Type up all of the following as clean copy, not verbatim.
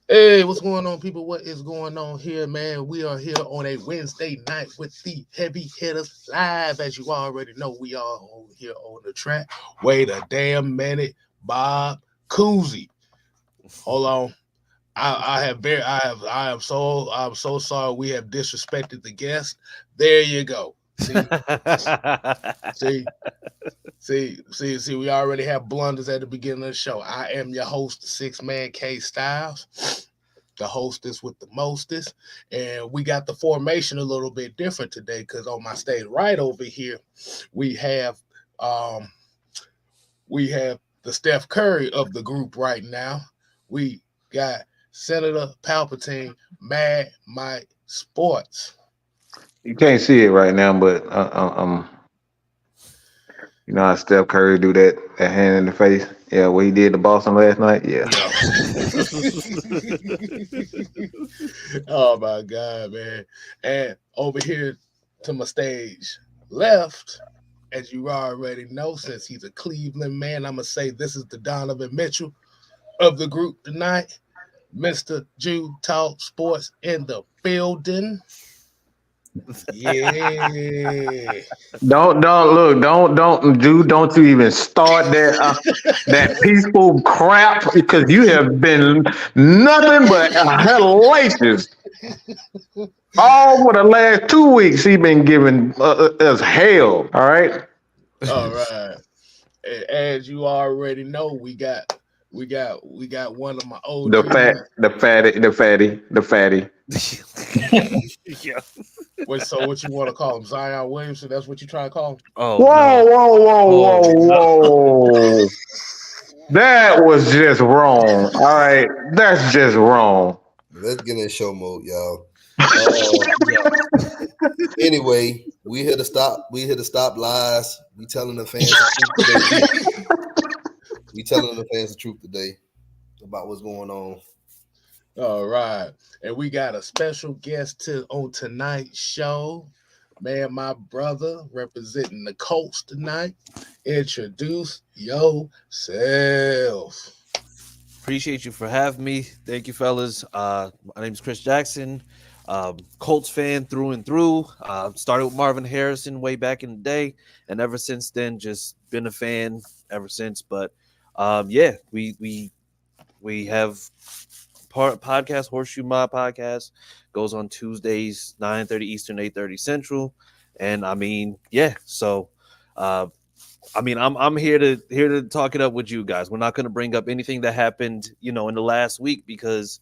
Hey, what's going on, people? What is going on here, man? We are here on a Wednesday night with the heavy hitters live. As you already know, we are here on the track. Wait a damn minute, Bob Cousy. Hold on. I'm so sorry we have disrespected the guest. There you go. See, see, we already have blunders at the beginning of the show. I am your host, the six man K Styles, the hostess with the mostest. And we got the formation a little bit different today because on my stage right over here, we have um we have the Steph Curry of the group right now. We got Senator Palpatine, Mad Mike Sports. You can't see it right now, but you know how Steph Curry do that hand in the face. Yeah, what he did to Boston last night. Yeah, Yo. Oh my God, man. And over here to my stage left, as you already know, since he's a Cleveland man, I'm going to say this is the Donovan Mitchell of the group tonight. Mr. Jew Talk Sports in the building. Yeah. don't look, don't you even start that peaceful crap because you have been nothing but hellacious all for the last 2 weeks. He been giving us hell. All right. All right. As you already know, we got one of my The fat, OGs. the fatty. Yeah. Wait, so what you want to call him? Zion Williamson? That's what you try to call him? Oh Whoa, no. whoa, whoa, Oh no. whoa, whoa. That was just wrong. All right. That's just wrong. Let's get in show mode, y'all. Uh, Yo. anyway, we here to stop. We here to stop lies. We telling the fans the truth today. We telling the fans the truth today about what's going on. All right. And we got a special guest on tonight's show. Man, my brother representing the Colts tonight. Introduce yourself. Appreciate you for having me. Thank you, fellas. My name is Chris Jackson. Colts fan through and through. Started with Marvin Harrison way back in the day, and ever since then, just been a fan ever since. But yeah, we have podcast Horseshoe Mob podcast goes on Tuesdays 9:30 Eastern, 8:30 Central, and I mean, yeah. So uh, I mean, I'm here to talk it up with you guys. We're not going to bring up anything that happened, in the last week because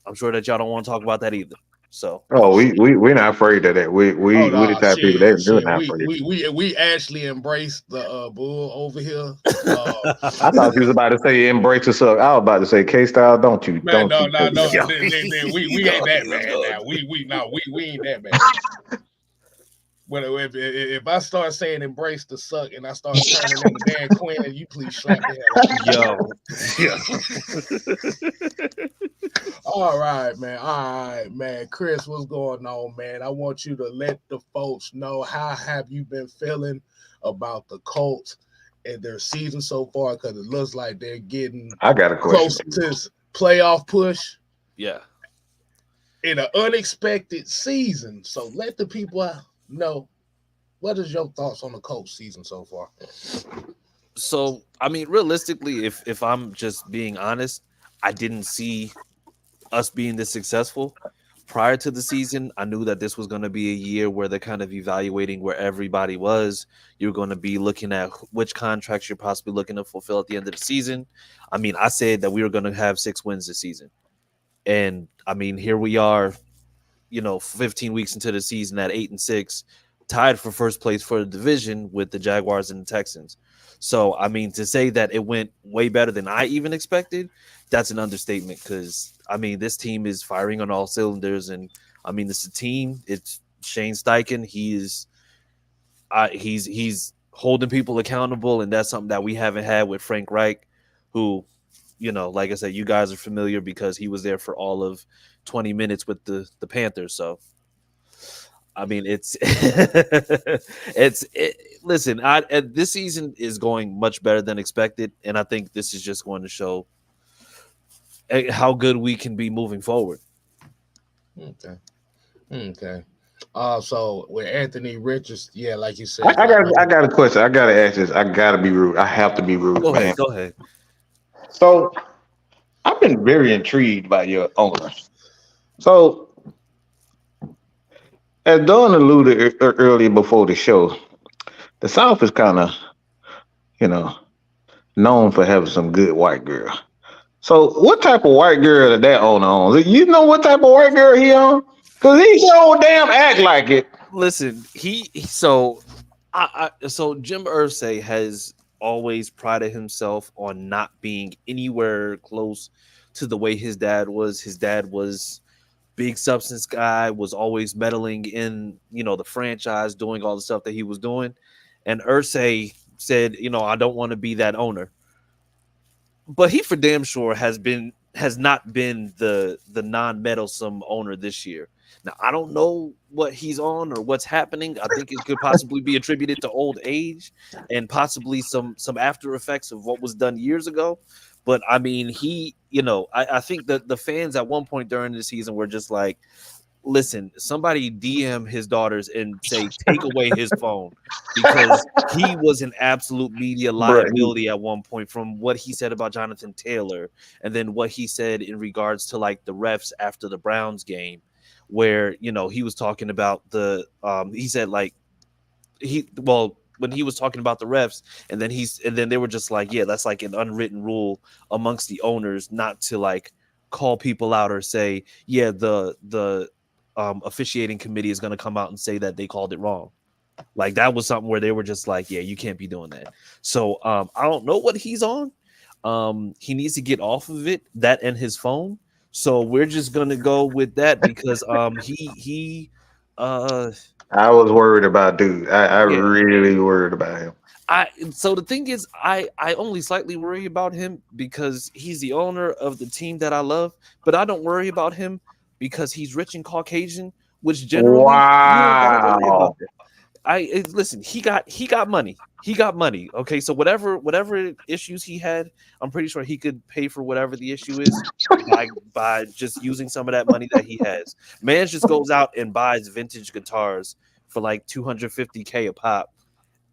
I'm sure that y'all don't want to talk about that either. So, Oh, we're not afraid of that. Oh We the no, type of people that do shit. not We afraid. we we we actually embraced the bull over here. I thought you was about to say embrace yourself. I was about to say K style. Man, Don't no, you no, take no. that. yo, We ain't yo, that let's bad go. now. We ain't that bad. But if I start saying embrace the suck and I start turning into Dan Quinn, you please slap the hell out of me. Yo, yeah. All right, man. All right, man. Chris, what's going on, man? I want you to let the folks know how have you been feeling about the Colts and their season so far because it looks like they're getting I got a question close for you. to this playoff push Yeah. in an unexpected season. So let the people know what is your thoughts on the Colts season so far. So, I mean, realistically, if I'm just being honest, I didn't see us being this successful prior to the season. I knew that this was going to be a year where they're kind of evaluating where everybody was. You're going to be looking at which contracts you're possibly looking to fulfill at the end of the season. I mean, I said that we were going to have 6 wins this season. And I mean, here we are, 15 weeks into the season at 8-6, tied for first place for the division with the Jaguars and the Texans. So, I mean, to say that it went way better than I even expected, that's an understatement because, I mean, this team is firing on all cylinders. And, I mean, it's a team. It's Shane Steichen. He's holding people accountable, and that's something that we haven't had with Frank Reich, who, like I said, you guys are familiar because he was there for all of 20 minutes with the Panthers. So, I mean, listen, this season is going much better than expected, and I think this is just going to show how good we can be moving forward. Okay. Okay. So with Anthony Richards, yeah, like you I, said, I like got I got a question. I gotta ask this. I gotta be rude. I have to be rude, Go man. ahead, go ahead. So I've been very intrigued by your owner. So as Don alluded earlier before the show, the South is kind of, you know, known for having some good white girl. So what type of white girl that owner owns? You know what type of white girl he owns? Cause he so damn act like it. Listen, so so Jim Irsay has always prided himself on not being anywhere close to the way his dad was. His dad was big substance guy, was always meddling in, the franchise, doing all the stuff that he was doing. And Irsay said, I don't want to be that owner. But he for damn sure has not been the non-meddlesome owner this year. Now I don't know what he's on or what's happening. I think it could possibly be attributed to old age and possibly some after effects of what was done years ago. But I mean, I think that the fans at one point during the season were just like, listen, somebody DM his daughters and say, take away his phone, because he was an absolute media Bruh, liability at one point, from what he said about Jonathan Taylor, and then what he said in regards to like the refs after the Browns game, where, he was talking about he said like, when he was talking about the refs, and then they were just like, yeah, that's like an unwritten rule amongst the owners not to like call people out or say, yeah, the officiating committee is going to come out and say that they called it wrong. Like that was something where they were just like, yeah, you can't be doing that. So I don't know what he's on. He needs to get off of it, that and his phone. So we're just gonna go with that because he uh I was worried about dude. I yeah. really worried about him. So the thing is, I only slightly worry about him because he's the owner of the team that I love, but I don't worry about him because he's rich and Caucasian, which generally you don't gotta worry about Wow. that. Listen, he got money. He got money. Okay, so whatever issues he had, I'm pretty sure he could pay for whatever the issue is by just using some of that money that he has. Man just goes out and buys vintage guitars for like 250K a pop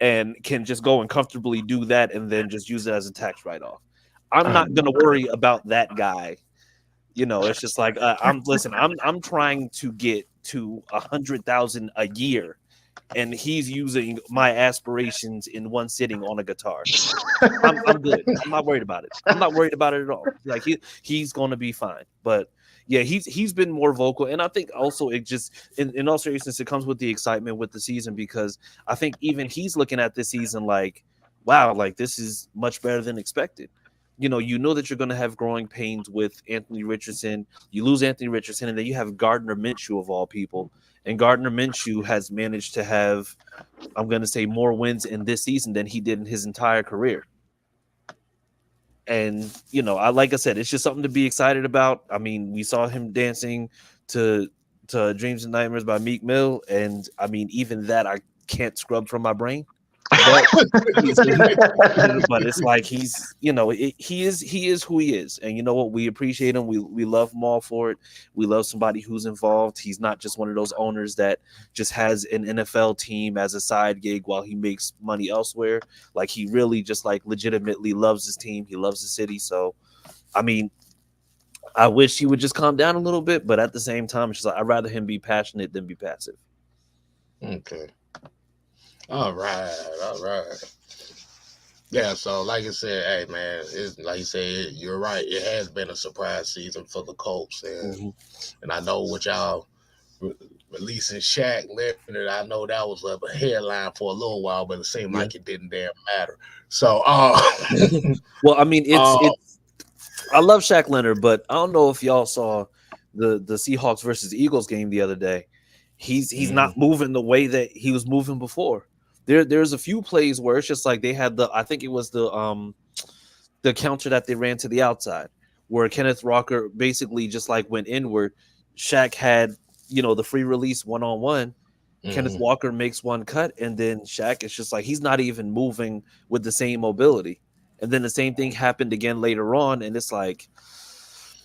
and can just go and comfortably do that and then just use it as a tax write-off. I'm not gonna worry about that guy. It's just like I'm trying to get to 100,000 a year, and he's using my aspirations in one sitting on a guitar. I'm good. I'm not worried about it. I'm not worried about it at all. Like he's gonna be fine. But yeah, he's been more vocal, and I think also it just in all seriousness, it comes with the excitement with the season, because I think even he's looking at this season like, wow, like this is much better than expected. You know that you're going to have growing pains with Anthony Richardson. You lose Anthony Richardson, and then you have Gardner Minshew of all people, and Gardner Minshew has managed to have, I'm going to say, more wins in this season than he did in his entire career. And like I said, it's just something to be excited about. I mean, we saw him dancing to Dreams and Nightmares by Meek Mill, and I mean, even that I can't scrub from my brain. But but it's like he is who he is, and you know what, we appreciate him. We love him all for it. We love somebody who's involved. He's not just one of those owners that just has an NFL team as a side gig while he makes money elsewhere. Like, he really just like legitimately loves his team. He loves the city. So I mean, I wish he would just calm down a little bit, but at the same time, it's just like, I'd rather him be passionate than be passive. Okay. All right. Yeah, so like I said, hey man, it's like you said, you're right. It has been a surprise season for the Colts, and I know what y'all releasing Shaq Leonard. I know that was a headline for a little while, but it seemed like it didn't damn matter. So, well, I mean, it's I love Shaq Leonard, but I don't know if y'all saw the Seahawks versus Eagles game the other day. He's not moving the way that he was moving before. There's a few plays where it's just like they had I think it was the counter that they ran to the outside, where Kenneth Walker basically just like went inward. Shaq had, the free release one-on-one. Kenneth Walker makes one cut, and then Shaq is just like, he's not even moving with the same mobility. And then the same thing happened again later on, and it's like,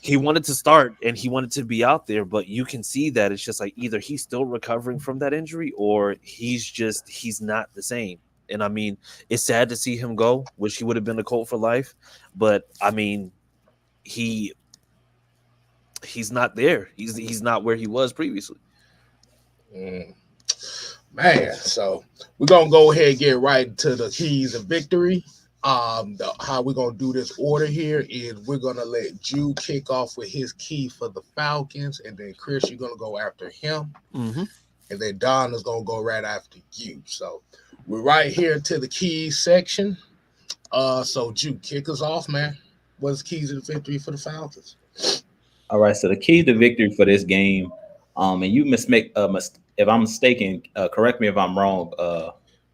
he wanted to start and he wanted to be out there, but you can see that it's just like either he's still recovering from that injury or he's not the same. And I mean, it's sad to see him go. Wish he would have been a Colt for life, but I mean, he he's not there. He's not where he was previously. Mm. Man, so we're gonna go ahead and get right to the keys of victory. How we're gonna do this order here is we're gonna let Jew kick off with his key for the Falcons, and then Chris, you're gonna go after him, Mm-hmm. and then Don is gonna go right after you. So we're right here to the keys section. So Jew, kick us off, man. What's keys of the victory for the Falcons? All right, so the key to victory for this game, and you if I'm mistaken, correct me if I'm wrong,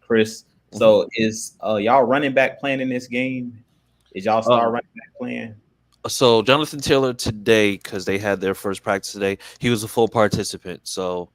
Chris. So is y'all running back playing in this game? Is y'all star running back playing? So Jonathan Taylor today, because they had their first practice today, he was a full participant. So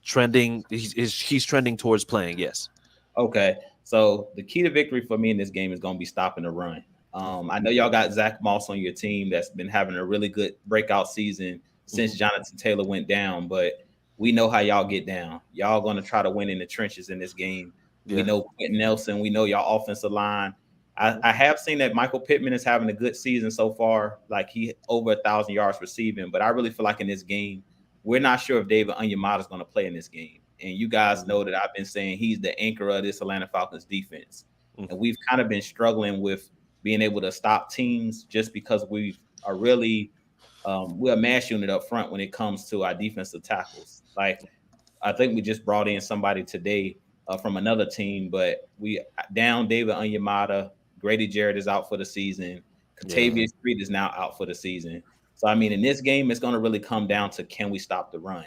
trending, he's trending towards playing. Yes. Okay, so the key to victory for me in this game is going to be stopping the run. I know y'all got Zach Moss on your team that's been having a really good breakout season since Jonathan Taylor went down, but we know how y'all get down. Y'all going to try to win in the trenches in this game. Yeah. We know Quentin Nelson. We know y'all offensive line. I have seen that Michael Pittman is having a good season so far, like he over 1,000 yards receiving, but I really feel like in this game, we're not sure if David Onyemata is going to play in this game. And you guys know that I've been saying he's the anchor of this Atlanta Falcons defense. And we've kind of been struggling with being able to stop teams just because we are really we're a mass unit up front when it comes to our defensive tackles. Like I think we just brought in somebody today from another team, but we down David Onyemata. Grady Jarrett is out for the season. Katavius Street is now out for the season. So, I mean, in this game, it's going to really come down to can we stop the run?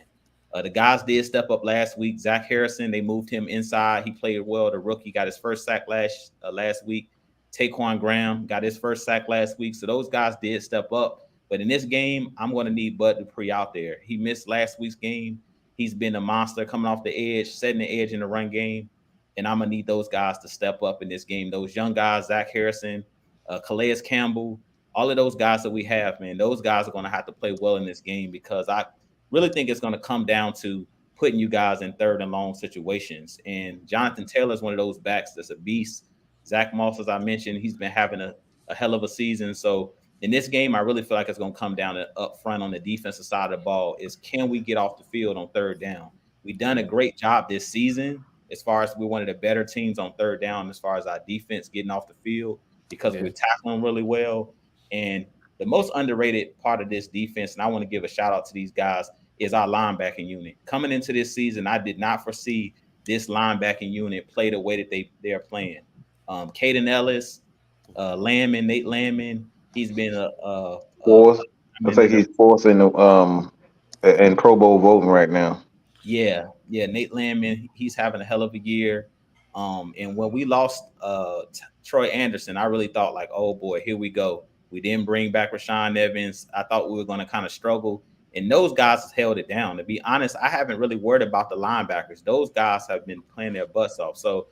The guys did step up last week. Zach Harrison, they moved him inside. He played well. The rookie got his first sack last week. Taquan Graham got his first sack last week. So those guys did step up. But in this game, I'm going to need Bud Dupree out there. He missed last week's game. He's been a monster coming off the edge, setting the edge in the run game. And I'm going to need those guys to step up in this game. Those young guys, Zach Harrison, Calais Campbell, all of those guys that we have, man, those guys are going to have to play well in this game because I really think it's going to come down to putting you guys in third and long situations. And Jonathan Taylor is one of those backs that's a beast. Zach Moss, as I mentioned, he's been having a hell of a season. So in this game, I really feel like it's going to come down to up front on the defensive side of the ball is can we get off the field on third down? We've done a great job this season as far as we're one of the better teams on third down as far as our defense getting off the field because we're tackling really well. And the most underrated part of this defense, and I want to give a shout out to these guys, is our linebacking unit. Coming into this season, I did not foresee this linebacking unit play the way that they're playing. Caden Ellis, Nate Landman, he's been a fourth. I think he's fourth in the in Pro Bowl voting right now. Yeah, Nate Landman, he's having a hell of a year. And when we lost Troy Anderson, I really thought like, oh boy, here we go. We didn't bring back Rashaan Evans. I thought we were going to kind of struggle. And those guys held it down. To be honest, I haven't really worried about the linebackers. Those guys have been playing their butts off. So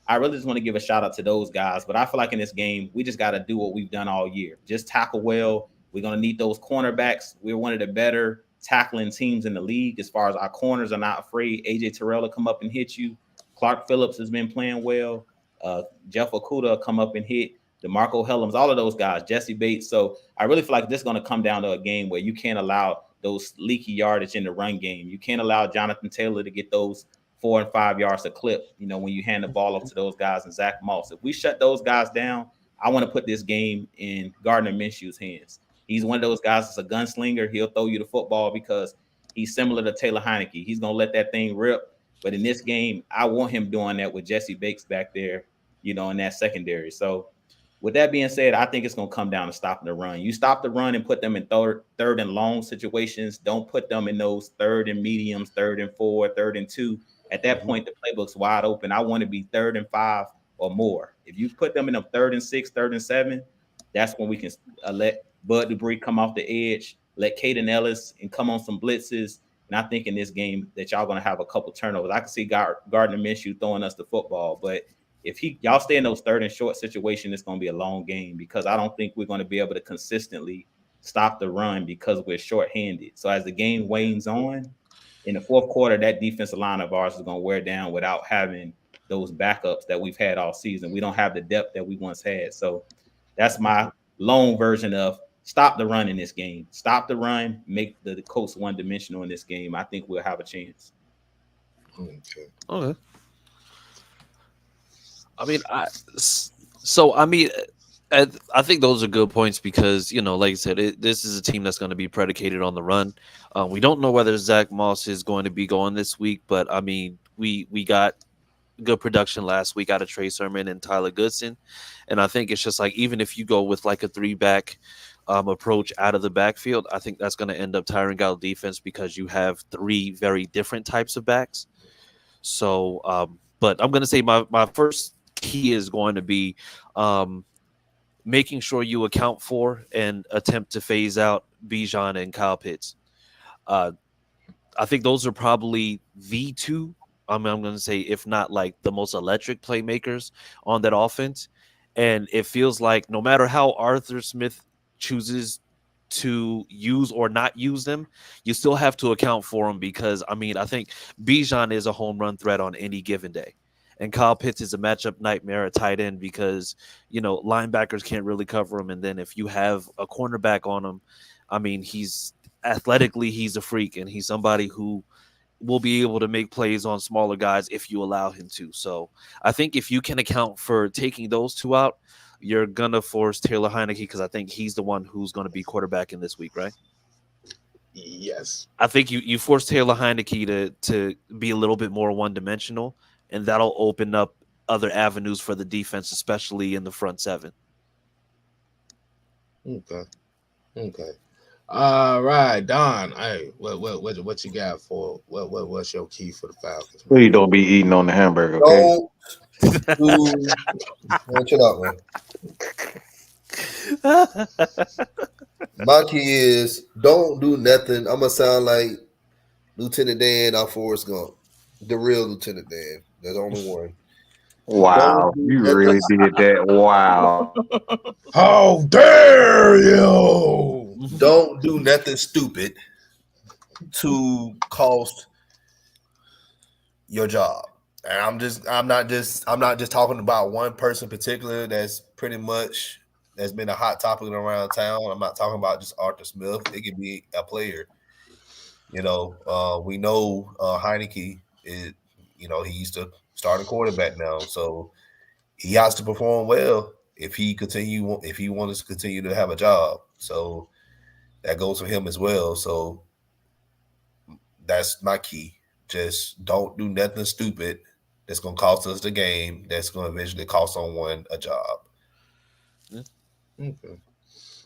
I really just want to give a shout out to those guys. But I feel like in this game, we just got to do what we've done all year. Just tackle well. We're going to need those cornerbacks. We're one of the better tackling teams in the league as far as our corners are not afraid. AJ Terrell will come up and hit you. Clark Phillips has been playing well. Jeff Okuda will come up and hit. DeMarco Hellams, all of those guys, Jesse Bates. So I really feel like this is going to come down to a game where you can't allow those leaky yardage in the run game. You can't allow Jonathan Taylor to get those 4 and 5 yards a clip, when you hand the ball off to those guys and Zach Moss. If we shut those guys down, I want to put this game in Gardner Minshew's hands. He's one of those guys that's a gunslinger. He'll throw you the football because he's similar to Taylor Heineke. He's going to let that thing rip. But in this game, I want him doing that with Jesse Bates back there, in that secondary. So with that being said, I think it's going to come down to stopping the run. You stop the run and put them in third and long situations. Don't put them in those third and mediums, 3rd and 4, 3rd and 2. At that point, the playbook's wide open. I want to be 3rd and 5 or more. If you put them in a 3rd and 6, 3rd and 7, that's when we can let Bud Dupree come off the edge, let Caden Ellis and come on some blitzes. And I think in this game that y'all going to have a couple turnovers. I can see Gardner Minshew throwing us the football, but if y'all stay in those 3rd and short situations, it's going to be a long game because I don't think we're going to be able to consistently stop the run because we're shorthanded. So as the game wanes on, in the fourth quarter, that defensive line of ours is going to wear down without having those backups that we've had all season. We don't have the depth that we once had. So that's my long version of stop the run in this game. Stop the run, make the Colts one-dimensional in this game. I think we'll have a chance. Okay. I mean, I mean, I think those are good points because, you know, like I said, this is a team that's going to be predicated on the run. We don't know whether Zach Moss is going to be going this week, but I mean, we got good production last week out of Trey Sermon and Tyler Goodson, and I think it's just like even if you go with like a 3-back approach out of the backfield, I think that's going to end up tiring out defense because you have 3 very different types of backs. So, but I'm going to say my first key is going to be making sure you account for and attempt to phase out Bijan and Kyle Pitts. I think those are probably the 2. I'm going to say, if not like the most electric playmakers on that offense. And it feels like no matter how Arthur Smith chooses to use or not use them, you still have to account for them because, I mean, I think Bijan is a home run threat on any given day. And Kyle Pitts is a matchup nightmare at tight end because, you know, linebackers can't really cover him. And then if you have a cornerback on him, I mean, he's a freak and he's somebody who will be able to make plays on smaller guys if you allow him to. So I think if you can account for taking those 2 out, you're going to force Taylor Heineke because I think he's the one who's going to be quarterback in this week, right? Yes. I think you force Taylor Heineke to be a little bit more one-dimensional, and that'll open up other avenues for the defense, especially in the front 7. Okay. All right, Don. Hey, what you got for what's your key for the Falcons? Please don't be eating on the hamburger, okay? Man, chill out, man. My key is don't do nothing. I'm gonna sound like Lieutenant Dan off Forrest Gump, the real Lieutenant Dan. There's only one. Wow, you really did that. Wow. How dare you! Don't do nothing stupid to cost your job. And I'm not just talking about one person in particular that's been a hot topic around town. I'm not talking about just Arthur Smith. It could be a player. You know, we know Heineke is, you know, he used to start a quarterback now. So he has to perform well if he wants to continue to have a job. So that goes for him as well. So that's my key. Just don't do nothing stupid that's going to cost us the game. That's going to eventually cost someone a job. Yeah. Okay.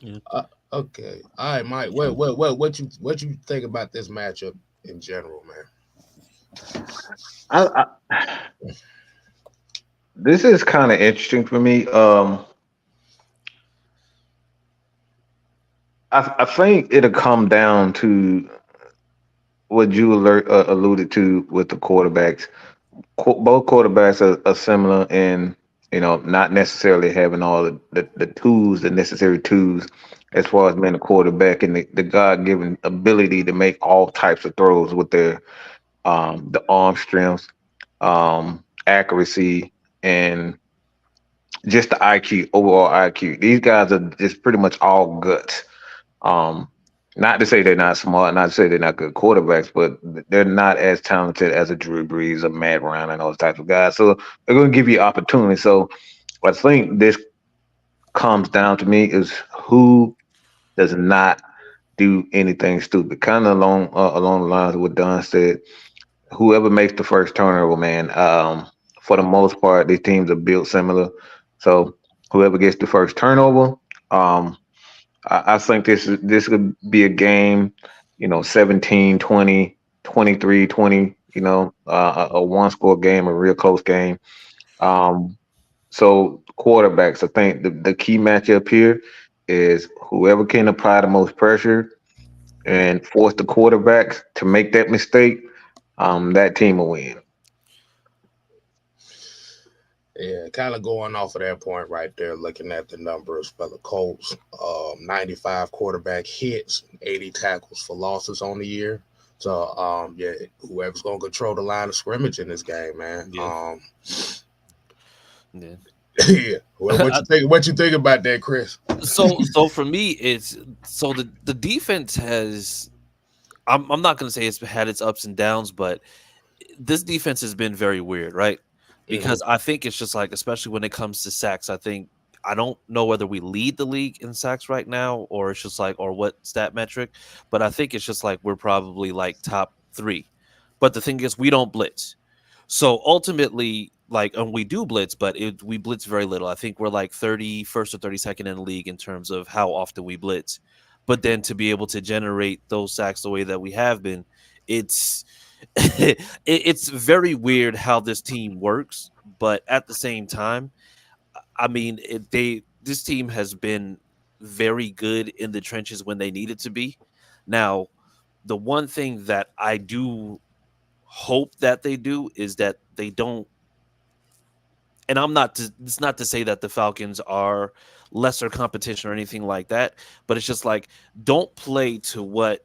Yeah. Okay. All right, Mike. What you think about this matchup in general, man? This is kind of interesting for me. I think it'll come down to what you alluded to with the quarterbacks. Both quarterbacks are similar in, you know, not necessarily having all the tools, the necessary tools, as far as being a quarterback and the God-given ability to make all types of throws with their the arm strength, accuracy, and just the IQ, overall IQ. These guys are just pretty much all guts. Not to say they're not smart, not to say they're not good quarterbacks, but they're not as talented as a Drew Brees, a Matt Ryan, and those types of guys. So they're going to give you opportunity. So I think this comes down to me is who does not do anything stupid. Kind of along the lines of what Don said. Whoever makes the first turnover, man. For the most part, these teams are built similar. So whoever gets the first turnover, I think this could be a game, you know, 17-20, 23-20, you know, a one-score game, a real close game. So quarterbacks, I think the key matchup here is whoever can apply the most pressure and force the quarterback to make that mistake, that team will win. Yeah, kind of going off of that point right there, looking at the numbers for the Colts, 95 quarterback hits, 80 tackles for losses on the year. So, yeah, whoever's gonna control the line of scrimmage in this game, man. Yeah. Yeah. Yeah. Well, what you think? What you think about that, Chris? So for me, it's so the defense has. I'm not going to say it's had its ups and downs, but this defense has been very weird, right? Hmm. Because I think it's just like, especially when it comes to sacks, I don't know whether we lead the league in sacks right now, or it's just like, or what stat metric, but I think it's just like we're probably like top three. But the thing is, we don't blitz. So ultimately, like, and we do blitz, but we blitz very little. I think we're like 31st or 32nd in the league in terms of how often we blitz. But then to be able to generate those sacks the way that we have been, it's it's very weird how this team works. But at the same time, I mean, this team has been very good in the trenches when they needed to be. Now, the one thing that I do hope that they do is that they don't, and it's not to say that the Falcons are lesser competition or anything like that, but it's just like, don't play to what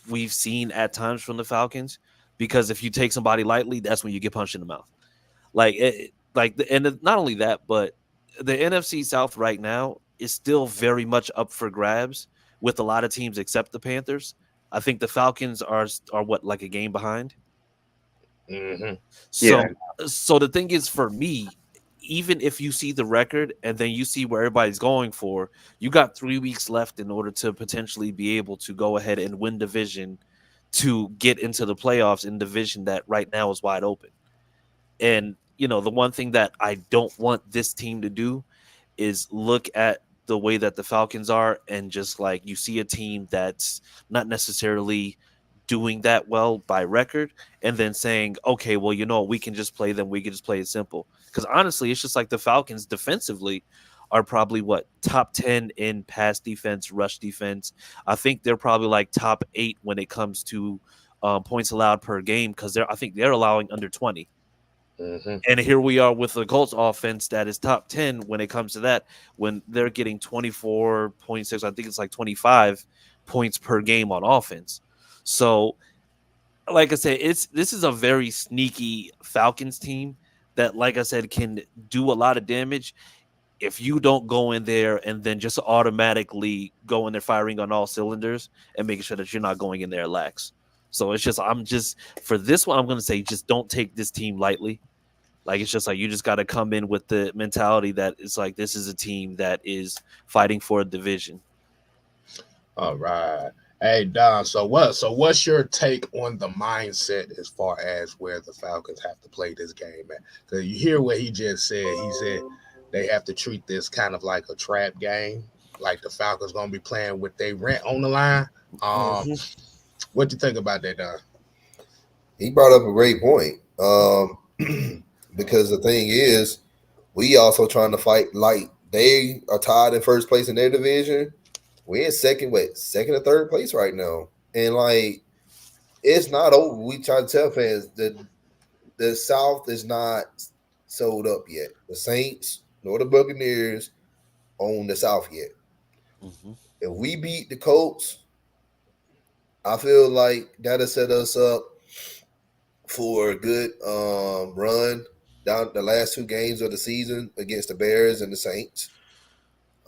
we've seen at times from the Falcons, because if you take somebody lightly, that's when you get punched in the mouth. Not only that, but the NFC South right now is still very much up for grabs with a lot of teams except the Panthers. I think the Falcons are what, like a game behind. Hmm. Yeah. So the thing is, for me, even if you see the record and then you see where everybody's going for, you got 3 weeks left in order to potentially be able to go ahead and win division to get into the playoffs in division that right now is wide open. And the one thing that I don't want this team to do is look at the way that the Falcons are, and just like, you see a team that's not necessarily doing that well by record, and then saying, okay, well, we can just play them. We can just play it simple. Because honestly, it's just like the Falcons defensively are probably what, top 10 in pass defense, rush defense. I think they're probably like top 8 when it comes to points allowed per game, because I think they're allowing under 20. Hmm. And here we are with the Colts offense that is top 10 when it comes to that, when they're getting 24.6, I think it's like 25 points per game on offense. So, like I said, this is a very sneaky Falcons team that, like I said, can do a lot of damage if you don't go in there and then just automatically go in there firing on all cylinders and making sure that you're not going in there lax. So for this one, I'm going to say, just don't take this team lightly. Like, it's just like, you just got to come in with the mentality that it's like, this is a team that is fighting for a division. All right. Hey Don, what's your take on the mindset as far as where the Falcons have to play this game at? Because you hear what he just said. He said they have to treat this kind of like a trap game, like the Falcons gonna be playing with their rent on the line. Mhm. What you think about that, Don? He brought up a great point. Because the thing is, we also trying to fight like they are tied in first place in their division. We're in second or third place right now. And like, it's not over. We try to tell fans that the South is not sold up yet. The Saints nor the Buccaneers own the South yet. Mhm. If we beat the Colts, I feel like that'll set us up for a good run down the last 2 games of the season against the Bears and the Saints.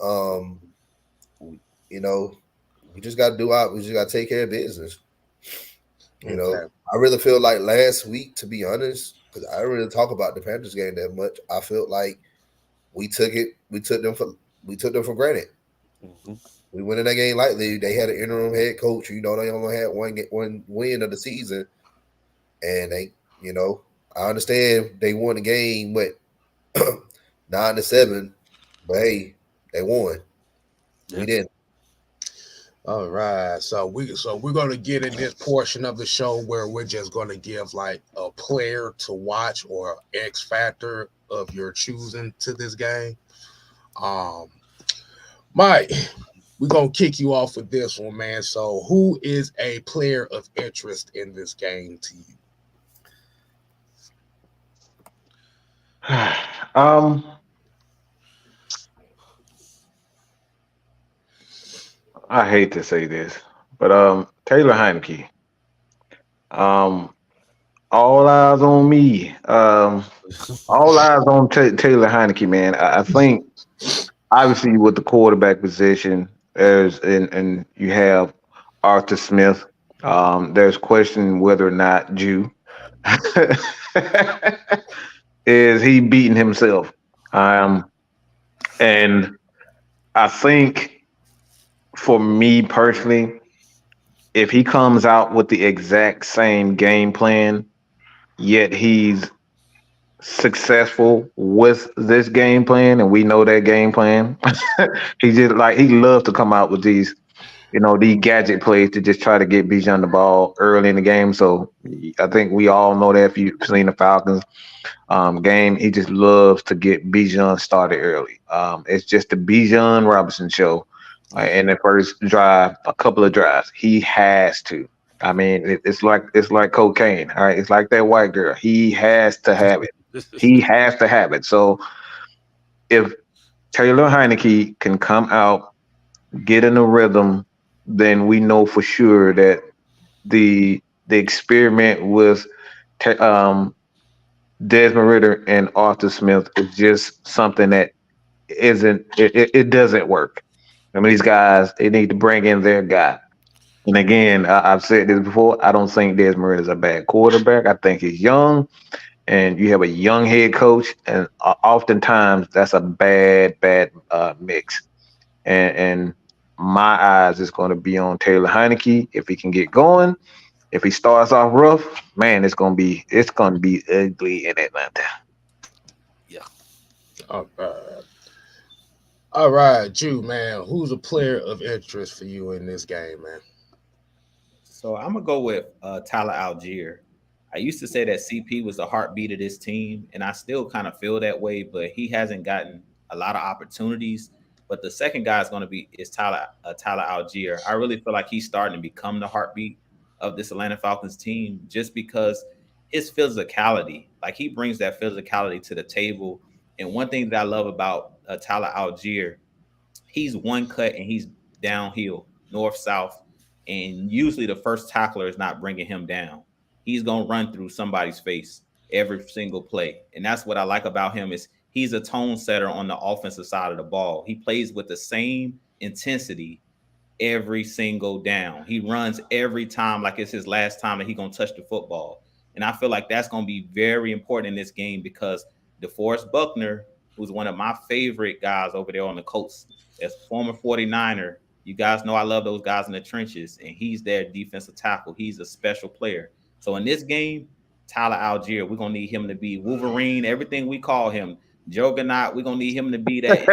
Um, you know, we just got to take care of business. You know, Okay. I really feel like last week, to be honest, because I didn't really talk about the Panthers game that much. I felt like we took it, we took them for granted. Mhm. We went in that game lightly. They had an interim head coach. You know, they only had one win of the season, and you know, I understand they won the game, what 9-7, but hey, they won. Yeah. We didn't. All right. So we're gonna get in this portion of the show where we're just gonna give like a player to watch or X factor of your choosing to this game. Um, Mike, we're gonna kick you off with this one, man. So, who is a player of interest in this game to you? Um, I hate to say this, but Taylor Heineke. Um, all eyes on me. All eyes on Taylor Heineke, man. I think obviously with the quarterback position, and you have Arthur Smith. There's question whether or not Jew is he beating himself. Um, and I think for me personally, if he comes out with the exact same game plan, yet he's successful with this game plan, and we know that game plan. He just like he loves to come out with these, these gadget plays to just try to get Bijan the ball early in the game. So I think we all know that if you've seen the Falcons game, he just loves to get Bijan started early. It's just the Bijan Robinson show. In the first drive, a couple of drives, he has to. I mean, it's like cocaine. All right, it's like that white girl. He has to have it. He has to have it. So if Taylor Heineke can come out, get in a rhythm, then we know for sure that the experiment with Desmond Ritter and Arthur Smith is just something that it doesn't work. I mean, these guys, they need to bring in their guy. And again, I've said this before. I don't think Desmond Ritter is a bad quarterback. I think he's young, and you have a young head coach, and oftentimes that's a bad mix. And my eyes is going to be on Taylor Heineke if he can get going. If he starts off rough, man, it's gonna be ugly in Atlanta. Yeah. All right, Jew, man. Who's a player of interest for you in this game, man? So I'm gonna go with Tyler Algier. I used to say that CP was the heartbeat of this team, and I still kind of feel that way, but he hasn't gotten a lot of opportunities. But the second guy is Tyler Algier. I really feel like he's starting to become the heartbeat of this Atlanta Falcons team, just because his physicality, like he brings that physicality to the table. And one thing that I love about Tyler Algier, he's one cut and he's downhill, north south, and usually the first tackler is not bringing him down. He's gonna run through somebody's face every single play, and that's what I like about him is he's a tone setter on the offensive side of the ball. He plays with the same intensity every single down. He runs every time like it's his last time that he's gonna touch the football, and I feel like that's gonna be very important in this game because DeForest Buckner, who's one of my favorite guys over there on the Colts, as former 49er. You guys know I love those guys in the trenches, and he's their defensive tackle. He's a special player. So in this game, Tyler Algier, we're going to need him to be Wolverine, everything we call him. Juggernaut, we're going to need him to be that.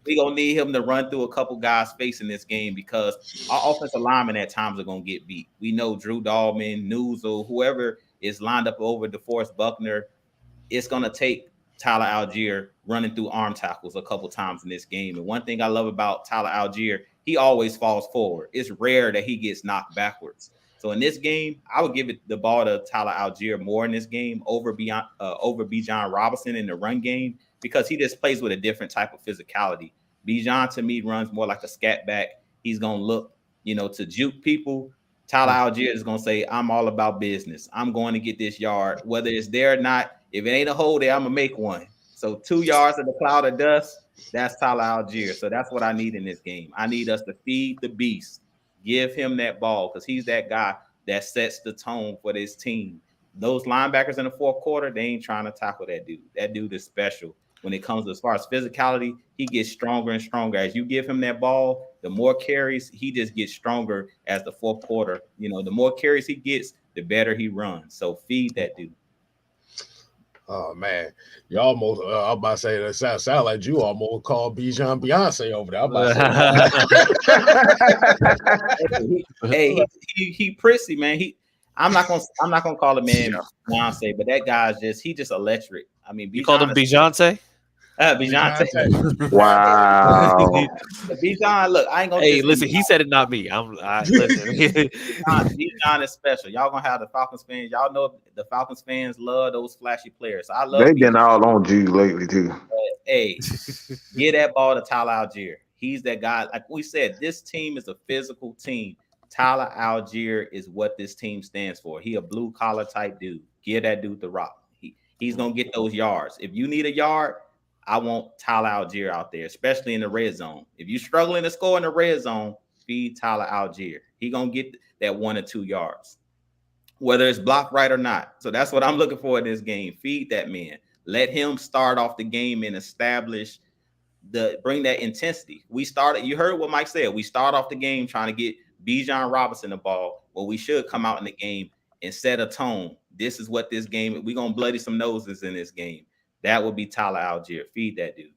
We're going to need him to run through a couple guys' face in this game because our offensive linemen at times are going to get beat. We know Drew Dahlman, Newsel, whoever is lined up over DeForest Buckner, it's going to take Tyler Algier running through arm tackles a couple times in this game. And one thing I love about Tyler Algier, he always falls forward. It's rare that he gets knocked backwards. So in this game, I would give the ball to Tyler Algier more in this game over Bijan Robinson in the run game because he just plays with a different type of physicality. Bijan to me runs more like a scat back. He's gonna look, to juke people. Tyler Algier is gonna say, "I'm all about business. I'm going to get this yard, whether it's there or not. If it ain't a hole there, I'm gonna make one." So 2 yards in the cloud of dust, that's Tyler Algier. So that's what I need in this game. I need us to feed the beast. Give him that ball because he's that guy that sets the tone for this team. Those linebackers in the fourth quarter, they ain't trying to tackle that dude. That dude is special. When it comes as far as physicality, he gets stronger and stronger. As you give him that ball, the more carries, he just gets stronger as the fourth quarter. The more carries he gets, the better he runs. So feed that dude. Oh man, you almost I'm about to say that sound like you almost called Bijan Beyonce over there. I'm about to say, he prissy, man. I'm not gonna call the man Beyonce, but that guy's he just electric. I mean, you called him Beyonce? Bijan. Wow. Bijan, look, I ain't gonna. Hey, listen, he said it, not me. Listen. Bijan is special. Y'all gonna have the Falcons fans. Y'all know the Falcons fans love those flashy players. So I love They've been Bijan. all on G lately too. Hey, get that ball to Tyler Algier. He's that guy. Like we said, this team is a physical team. Tyler Algier is what this team stands for. He a blue collar type dude. Give that dude the rock. He's gonna get those yards. If you need a yard, I want Tyler Algier out there, especially in the red zone. If you're struggling to score in the red zone, feed Tyler Algier. He gonna get that 1 or 2 yards, whether it's blocked right or not. So that's what I'm looking for in this game. Feed that man. Let him start off the game and bring that intensity. You heard what Mike said. We start off the game trying to get Bijan Robinson the ball. Well, we should come out in the game and set a tone. This is what this game, we're going to bloody some noses in this game. That would be Tyler Algier. Feed that dude.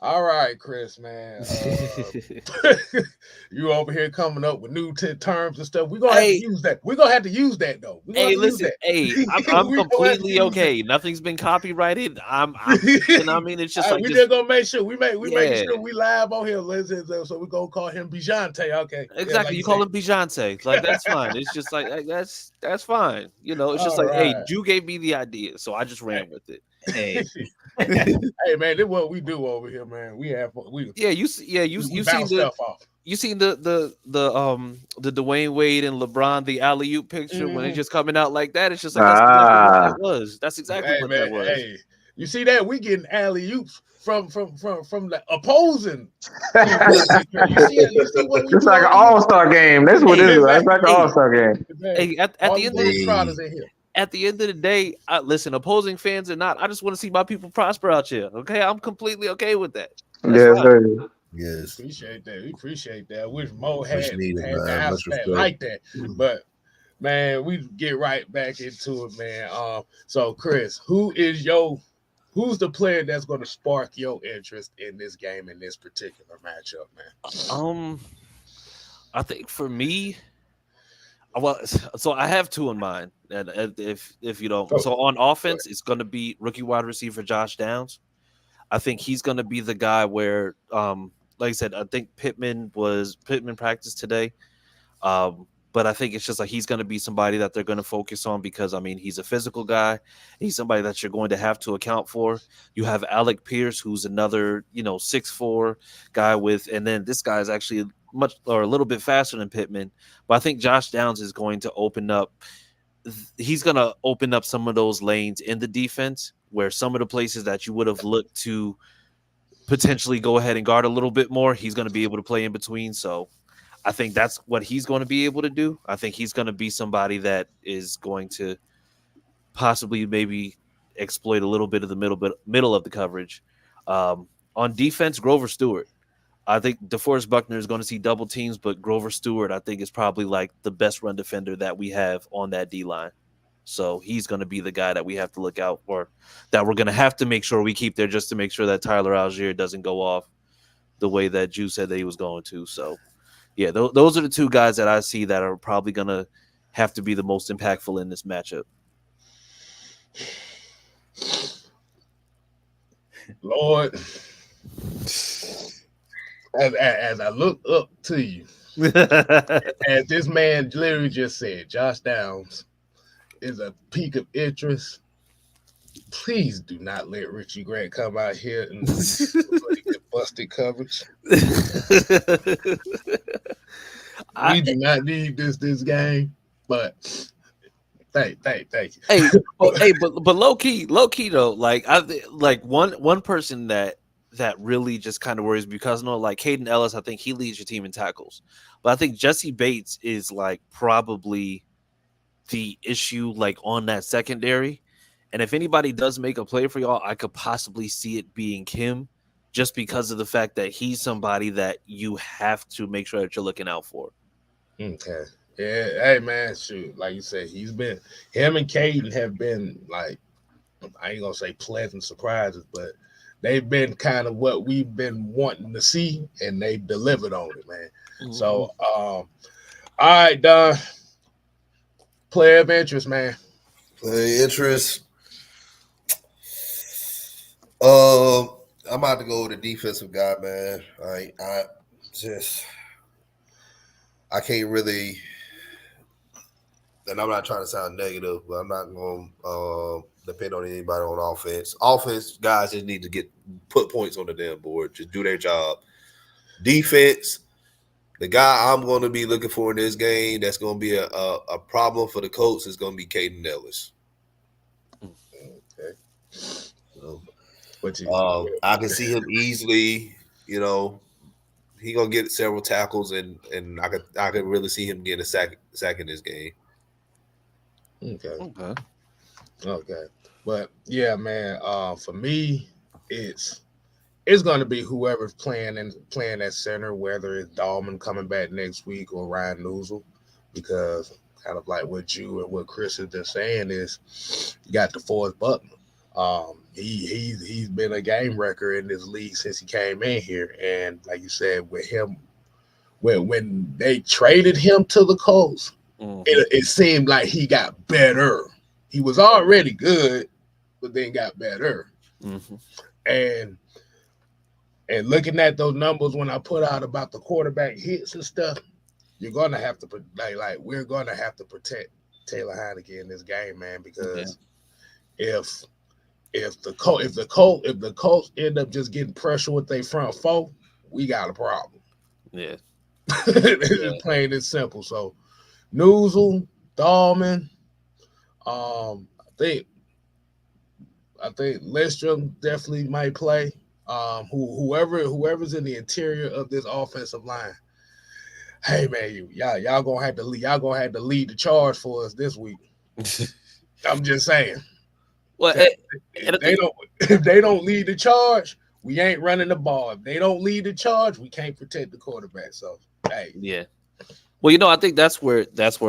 All right, Chris, man. You over here coming up with new terms and stuff. We're gonna have to use that. We're gonna have to use that though. Hey, listen. Hey, I'm completely okay. Nothing's been copyrighted. I'm and I mean, it's just like we just gonna make sure making sure we live on here. So we're gonna call him Bijante. Okay, exactly. Like you call him Bijante. Like that's fine. It's just like that's fine. You know, it's just like, hey, Drew gave me the idea, so I just ran with it. Hey, hey man, this is what we do over here, man. We you seen stuff off. You seen the Dwayne Wade and LeBron, the alley-oop picture when it's just coming out like that. It's just like that's exactly what that was. That's exactly what that was. Hey, you see that we getting alley-oops from the opposing. you see what we it's like an all-star game. That's what it is. It's like an all-star game. Hey, at the end of the day. At the end of the day, listen, opposing fans or not, I just want to see my people prosper out here. Okay, I'm completely okay with that. Yes. Appreciate that. We appreciate that. I wish Mo had the aspect like that. But man, we get right back into it, man. So Chris, who's the player that's going to spark your interest in this game in this particular matchup, man? I think for me. Well, so I have 2 in mind, and if you don't, so on offense, it's going to be rookie wide receiver Josh Downs. I think he's going to be the guy where, like I said, I think Pittman practiced today, but I think it's just like he's going to be somebody that they're going to focus on because I mean he's a physical guy, he's somebody that you're going to have to account for. You have Alec Pierce, who's another 6'4" guy and then this guy is actually a little bit faster than Pittman, but I think Josh Downs is going to open up some of those lanes in the defense where some of the places that you would have looked to potentially go ahead and guard a little bit more, he's going to be able to play in between. So I think that's what he's going to be able to do. I think he's going to be somebody that is going to possibly maybe exploit a little bit of the middle of the coverage. On defense, Grover Stewart. I think DeForest Buckner is going to see double teams, but Grover Stewart, I think, is probably like the best run defender that we have on that D-line. So he's going to be the guy that we have to look out for, that we're going to have to make sure we keep there just to make sure that Tyler Algier doesn't go off the way that Drew said that he was going to. So, yeah, those are the 2 guys that I see that are probably going to have to be the most impactful in this matchup. Lord. As I look up to you, as this man literally just said, Josh Downs is a peak of interest. Please do not let Richie Grant come out here and get busted coverage. We do not need this game, but thank you. But low key though, like one person that really just kind of worries me because like Caden Ellis, I think he leads your team in tackles, but I think Jesse Bates is like probably the issue like on that secondary. And if anybody does make a play for y'all, I could possibly see it being him just because of the fact that he's somebody that you have to make sure that you're looking out for. Okay. Yeah. Hey man, shoot. Like you said, him and Caden have been like, I ain't gonna say pleasant surprises, but they've been kind of what we've been wanting to see, and they've delivered on it, man. Mm-hmm. So, all right, Don. Player of interest, man. Player of interest. I'm about to go with a defensive guy, man. I can't really, and I'm not trying to sound negative, but I'm not going to depend on anybody on offense. Offense guys just need to put points on the damn board, just do their job. Defense, the guy I'm going to be looking for in this game that's going to be a problem for the Colts is going to be Caden Ellis. Okay. I can see him easily, he gonna get several tackles, and I can really see him getting a sack in this game. Okay. But yeah, man. For me, it's gonna be whoever's playing at center, whether it's Dahlman coming back next week or Ryan Newsel, because kind of like what you and what Chris has been saying is you got DeForest Buckner. He's been a game wrecker in this league since he came in here, and like you said, with him, when they traded him to the Colts, it seemed like he got better. He was already good, but then got better. And looking at those numbers when I put out about the quarterback hits and stuff, you're gonna have to we're gonna have to protect Taylor Heineke in this game, man, because if the Colts end up just getting pressure with their front four, we got a problem. Yeah. It's plain and simple. So Newsel, Dahlman, I think Lestrom definitely might play. Whoever's in the interior of this offensive line. Hey man, y'all gonna have to lead the charge for us this week. I'm just saying. Well, if they don't lead the charge, we ain't running the ball. If they don't lead the charge, we can't protect the quarterback. So, hey. Yeah. Well, I think that's where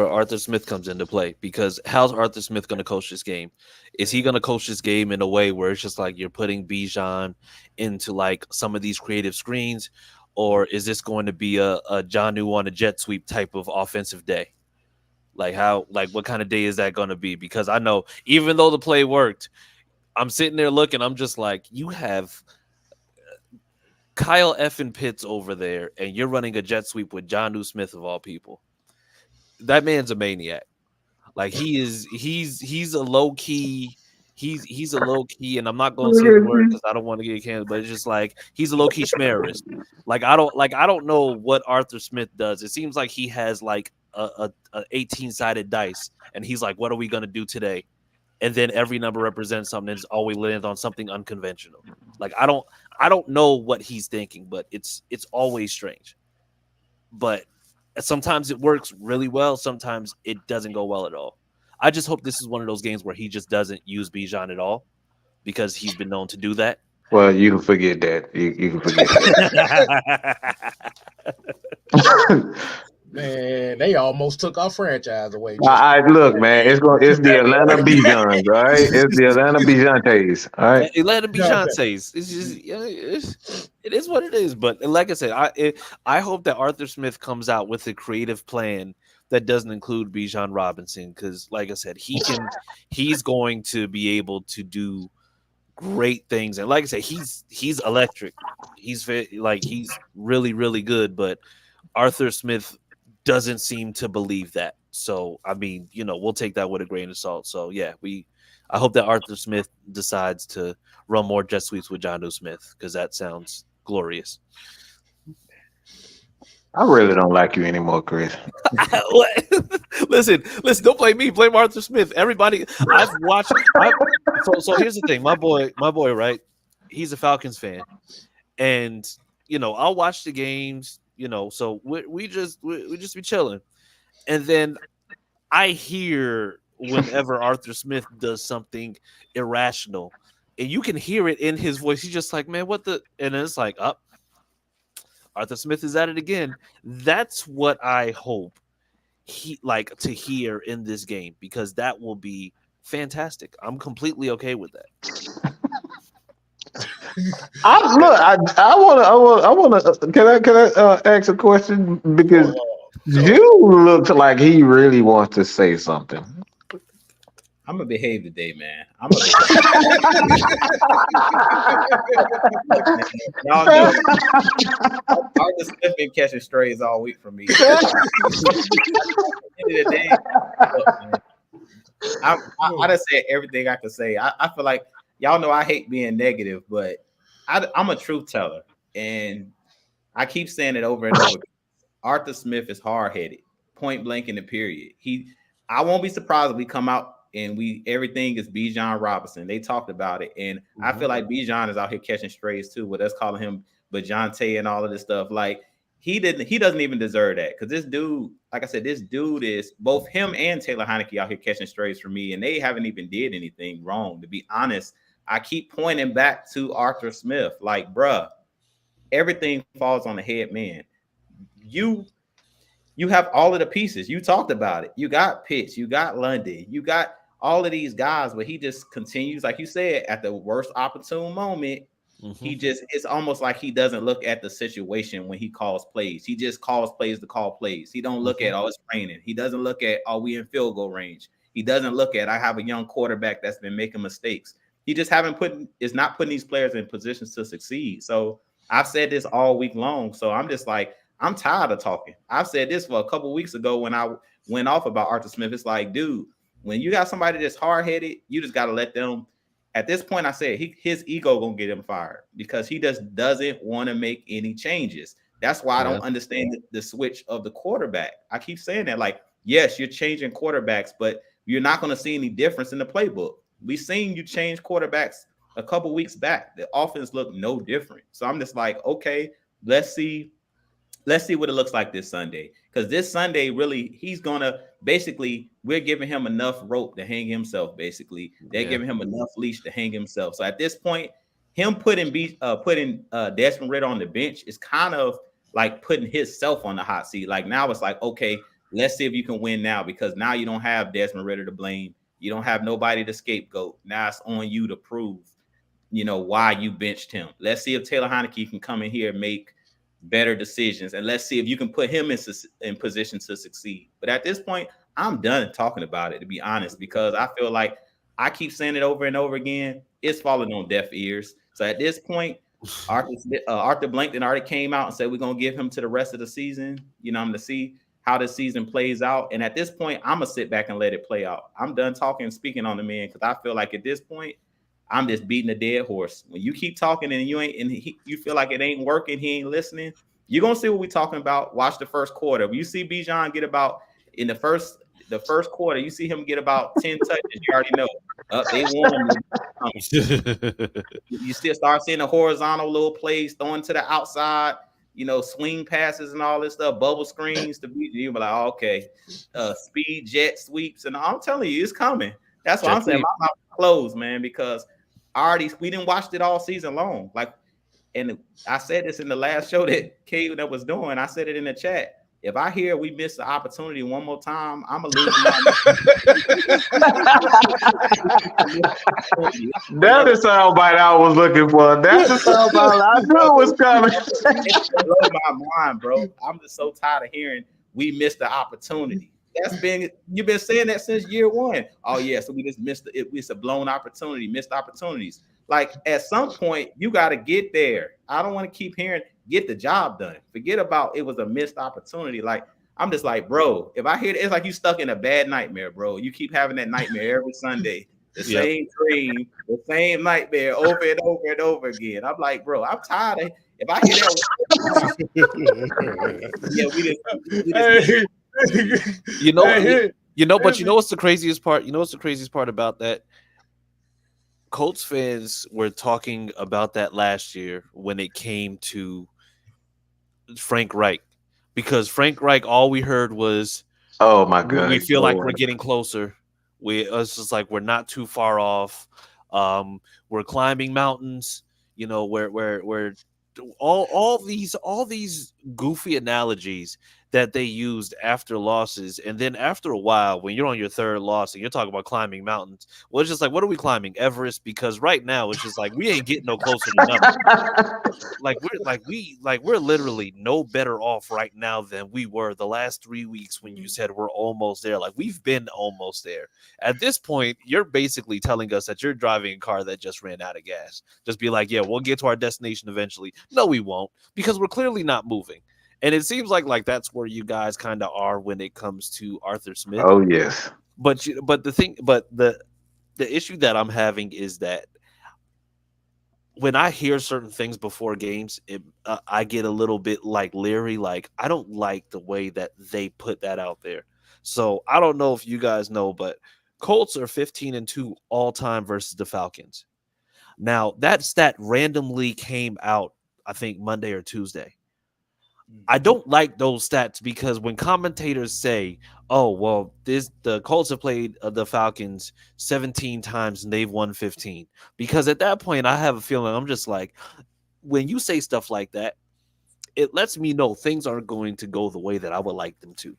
Arthur Smith comes into play, because how's Arthur Smith going to coach this game? Is he going to coach this game in a way where it's just like you're putting Bijan into like some of these creative screens, or is this going to be a Jonnu on a jet sweep type of offensive day? What kind of day is that going to be? Because I know even though the play worked, I'm sitting there looking, I'm just like, you have Kyle effing Pitts over there, and you're running a jet sweep with Jonnu Smith of all people. That man's a maniac. Like he's a low key. He's a low key, and I'm not going to say the word because I don't want to get canceled, but it's just like he's a low key schmarist. I don't know what Arthur Smith does. It seems like he has like a 18-sided dice, and he's like, what are we going to do today? And then every number represents something, and it's always lands on something unconventional. Like I don't know what he's thinking, but it's always strange. But sometimes it works really well, sometimes it doesn't go well at all. I just hope this is one of those games where he just doesn't use Bijan at all, because he's been known to do that. Well, you can forget that. You can forget that. Man, they almost took our franchise away. Look, man, it's the Atlanta Bijans, all right? It's the Atlanta Bijantes, all right? Atlanta Bijantes. It's just, it is what it is. But like I said, I hope that Arthur Smith comes out with a creative plan that doesn't include Bijan Robinson, because, like I said, he's going to be able to do great things. And like I said, he's electric. He's really, really good. But Arthur Smith doesn't seem to believe that. So, I mean, we'll take that with a grain of salt. So, yeah, I hope that Arthur Smith decides to run more jet sweeps with Jonnu Smith, because that sounds glorious. I really don't like you anymore, Chris. Listen, don't blame me. Blame Arthur Smith. Everybody, I've watched. So here's the thing. My boy, right? He's a Falcons fan. And, I'll watch the games. So we just be chilling, and then I hear whenever Arthur Smith does something irrational, and you can hear it in his voice. He's just like, man, what the? And then it's like, Arthur Smith is at it again. That's what I hope to hear in this game, because that will be fantastic. I'm completely okay with that. I want to. Can I ask a question? Because you looked like he really wants to say something. I'm gonna behave today, man. I'm gonna behave. Y'all know Arthur Smith been catching strays all week from me. At the end of the day, look, man, I done said everything I could say. I feel like y'all know I hate being negative, but I'm a truth teller, and I keep saying it over and over. Arthur Smith is hard headed, point blank in the period. I won't be surprised if we come out and everything is Bijan Robinson. They talked about it, and I feel like Bijan is out here catching strays too. With us calling him Bajante and all of this stuff, like he doesn't even deserve that, because this dude, like I said, this dude is both him and Taylor Heineke out here catching strays for me, and they haven't even did anything wrong. To be honest, I keep pointing back to Arthur Smith, like, bruh, everything falls on the head man. You have all of the pieces. You talked about it. You got Pitts, you got London, you got all of these guys, but he just continues, like you said, at the worst opportune moment. It's almost like he doesn't look at the situation when he calls plays. He just calls plays to call plays. He don't look at, oh, it's raining. He doesn't look at, oh, we in field goal range. He doesn't look at, I have a young quarterback that's been making mistakes. He just is not putting these players in positions to succeed. So I've said this all week long. So I'm just like, I'm tired of talking. I've said this for a couple of weeks ago when I went off about Arthur Smith. It's like, dude, when you got somebody that's hard-headed, you just got to let them. At this point, I said his ego gonna get him fired, because he just doesn't want to make any changes. That's why I don't understand the switch of the quarterback. I keep saying that, like, yes, you're changing quarterbacks, but you're not going to see any difference in the playbook. We seen you change quarterbacks a couple weeks back. The offense looked no different. So I'm just like, okay, let's see what it looks like this Sunday. Because this Sunday, really, he's gonna basically, we're giving him enough rope to hang himself. Basically, they're giving him enough leash to hang himself. So at this point, him putting Desmond Ridder on the bench is kind of like putting himself on the hot seat. Like, now it's like, okay, let's see if you can win now, because now you don't have Desmond Ridder to blame. You don't have nobody to scapegoat. Now it's on you to prove, why you benched him. Let's see if Taylor Heineke can come in here and make better decisions, and let's see if you can put him in position to succeed. But at this point, I'm done talking about it, to be honest, because I feel like I keep saying it over and over again. It's falling on deaf ears. So at this point, Arthur Blankton already came out and said we're gonna give him to the rest of the season. I'm gonna see how the season plays out, and at this point, I'm gonna sit back and let it play out. I'm done talking and speaking on the man, because I feel like at this point, I'm just beating a dead horse. When you keep talking and you feel like it ain't working, he ain't listening, you're gonna see what we're talking about. Watch the first quarter. When you see Bijan get about in the first quarter, you see him get about 10 touches, you already know they won. You still start seeing the horizontal little plays throwing to the outside, swing passes and all this stuff, bubble screens to beat you. But like, okay, speed jet sweeps, and I'm telling you, it's coming. That's what I'm saying. My mouth closed, man, because we didn't watch it all season long. Like, and I said this in the last show that Kay that was doing. I said it in the chat. If I hear we miss the opportunity one more time, I'm gonna lose my That's the soundbite I was looking for. That's the soundbite I knew was coming. It blows my mind, bro. I'm just so tired of hearing we missed the opportunity. You've been saying that since year one. Oh yeah, so we just missed it. It's a blown opportunity, missed opportunities. Like, at some point, you got to get there. I don't want to keep hearing get the job done. Forget about it was a missed opportunity. Like, I'm just like, bro, if I hear it, it's like you stuck in a bad nightmare, bro. You keep having that nightmare every Sunday, the same dream, the same nightmare over and over and over again. I'm like, bro, I'm tired of. If I hear that, but what's the craziest part? What's the craziest part about that? Colts fans were talking about that last year when it came to Frank Reich, because Frank Reich, all we heard was, "Oh my God, we feel like we're getting closer. It's just like we're not too far off. We're climbing mountains. We're all these goofy analogies that they used after losses. And then after a while, when you're on your third loss and you're talking about climbing mountains, well, it's just like, what are we climbing? Everest? Because right now it's just like we ain't getting no closer to nothing. We're literally no better off right now than we were the last 3 weeks when you said we're almost there. Like, we've been almost there. At this point, you're basically telling us that you're driving a car that just ran out of gas. Just be like, yeah, we'll get to our destination eventually. No, we won't, because we're clearly not moving. And it seems like that's where you guys kind of are when it comes to Arthur Smith. Oh yes. But the issue that I'm having is that when I hear certain things before games, I get a little bit like leery. Like, I don't like the way that they put that out there. So I don't know if you guys know, but Colts are 15-2 all time versus the Falcons. Now, that stat randomly came out, I think, Monday or Tuesday. I don't like those stats because when commentators say, "Oh, well, the Colts have played the Falcons 17 times and they've won 15," because at that point I have a feeling, I'm just like, when you say stuff like that, it lets me know things aren't going to go the way that I would like them to.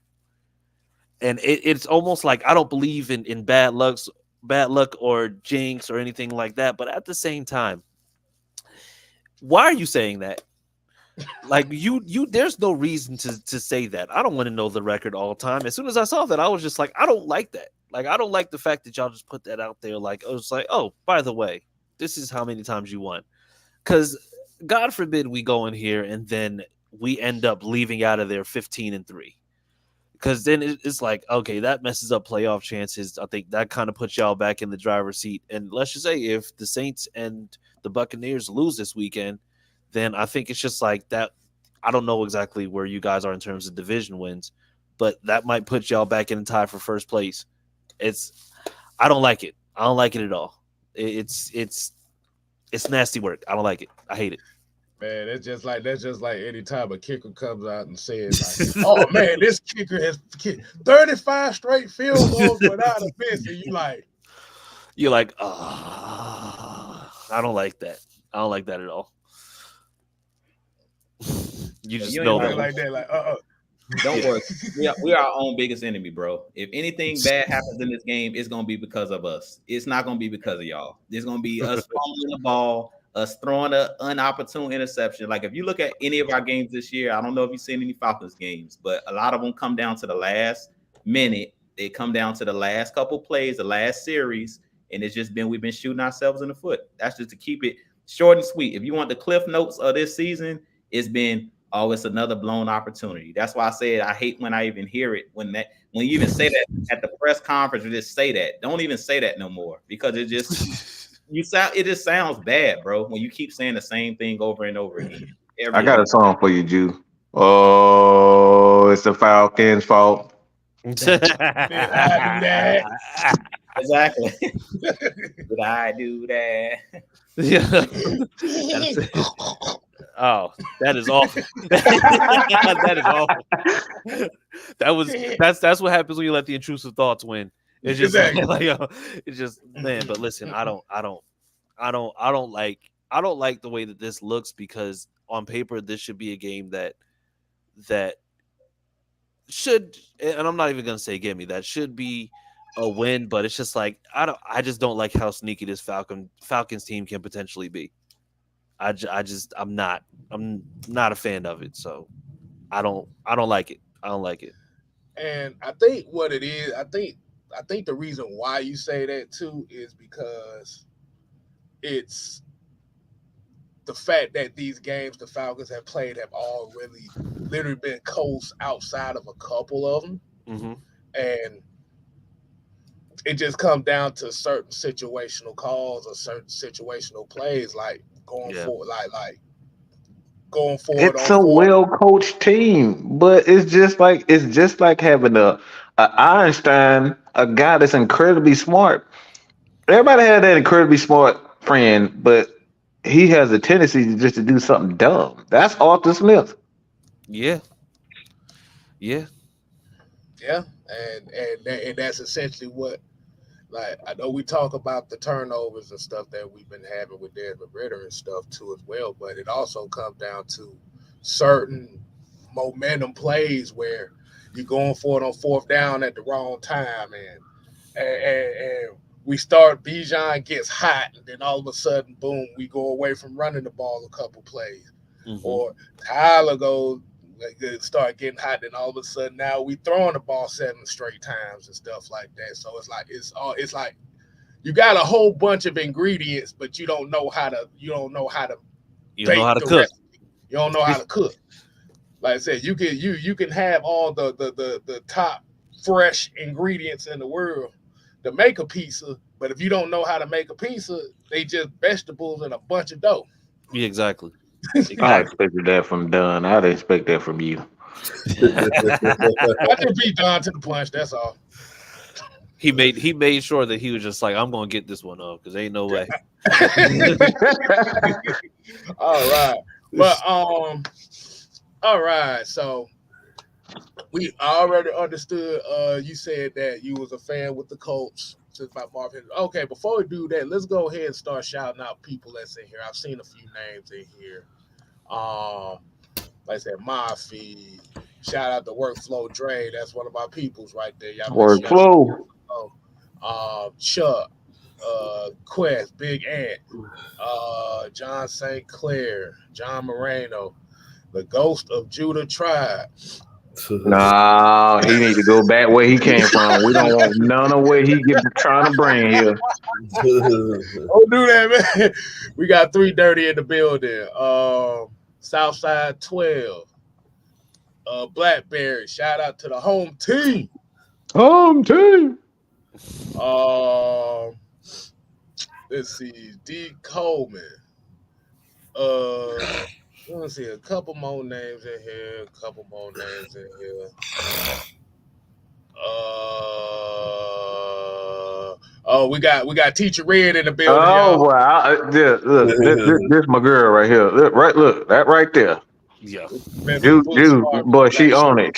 And it's almost like I don't believe in bad luck or jinx or anything like that. But at the same time, why are you saying that? Like, you there's no reason to say that. I don't want to know the record all the time. As soon as I saw that, I was just like, I don't like that. Like, I don't like the fact that y'all just put that out there. Like, I was like, oh, by the way, this is how many times you won. Because God forbid we go in here and then we end up leaving out of there 15-3. Because then it's like, okay, that messes up playoff chances. I think that kind of puts y'all back in the driver's seat. And let's just say if the Saints and the Buccaneers lose this weekend, then I think it's just like that. I don't know exactly where you guys are in terms of division wins, but that might put y'all back in the tie for first place. I don't like it. I don't like it at all. It's nasty work. I don't like it. I hate it. Man, that's just like any time a kicker comes out and says, like, "Oh man, this kicker has kicked 35 straight field goals without a miss," and you're like, oh, I don't like that. I don't like that at all. You just know that. Like that, like Don't worry. We are our own biggest enemy, bro. If anything bad happens in this game, it's gonna be because of us. It's not gonna be because of y'all. It's gonna be us fumbling the ball, us throwing an unopportune interception. Like, if you look at any of our games this year, I don't know if you've seen any Falcons games, but a lot of them come down to the last minute. They come down to the last couple plays, the last series, and it's just been we've been shooting ourselves in the foot. That's just to keep it short and sweet. If you want the cliff notes of this season, it's been, oh, it's another blown opportunity. That's why I said I hate when I even hear it. When you even say that at the press conference, or just say that. Don't even say that no more, because it just it just sounds bad, bro. When you keep saying the same thing over and over again. I got a song for you, Jew. Oh, it's the Falcons' fault. did I do that? Exactly. Did I do that? Yeah. Oh, that is awful. That is awful. That's what happens when you let the intrusive thoughts win. It's just it's just, man. But listen, I don't like the way that this looks, because on paper this should be a game that should, and I'm not even gonna say give me, that should be a win. But it's just like I just don't like how sneaky this Falcons team can potentially be. I'm not a fan of it, so I don't like it. I don't like it. And I think what it is, I think the reason why you say that too is because it's the fact that these games the Falcons have played have all really literally been close outside of a couple of them. Mm-hmm. And it just comes down to certain situational calls or certain situational plays, like going forward, like going forward. It's a well-coached team, but it's just like having a Einstein, a guy that's incredibly smart. Everybody had that incredibly smart friend, but he has a tendency to do something dumb. That's Arthur Smith. Yeah. And that's essentially what. Like, I know we talk about the turnovers and stuff that we've been having with Desmond Ritter and stuff too as well, but it also comes down to certain momentum plays where you're going for it on fourth down at the wrong time, and we start. Bijan gets hot, and then all of a sudden, boom, we go away from running the ball a couple plays, or Tyler goes. Start getting hot, and all of a sudden now we throwing the ball 7 straight times and stuff like that. So it's like you got a whole bunch of ingredients, but you don't know how to bake the cook. recipe. You don't know how to cook. Like I said, you can have all the top fresh ingredients in the world to make a pizza, but if you don't know how to make a pizza, they just vegetables and a bunch of dough. Yeah, exactly. I expected that from Dunn. I'd expect that from you. I just beat Don to the punch. That's all. He made sure that he was just like, I'm gonna get this one off because ain't no way. All right, but all right. So we already understood. You said that you was a fan with the Colts since about Marvin. Okay, before we do that, let's go ahead and start shouting out people that's in here. I've seen a few names in here. Like I said, Mafi. Shout out to Workflow Dre. That's one of my peoples right there. Y'all Workflow. Chuck, Quest, Big Ant, John St. Clair, John Moreno, the Ghost of Judah Tribe. Nah, he need to go back where he came from. We don't want none of what he get trying to bring here. Don't do that, man. We got 3 Dirty in the building. Southside 12. Blackberry. Shout out to the home team. Home team. Let's see. D. Coleman. Let me see a couple more names in here. We got Teacher Red in the building. Oh, y'all. wow. This my girl right here. Look, that right there. Yeah. Boy, she own it.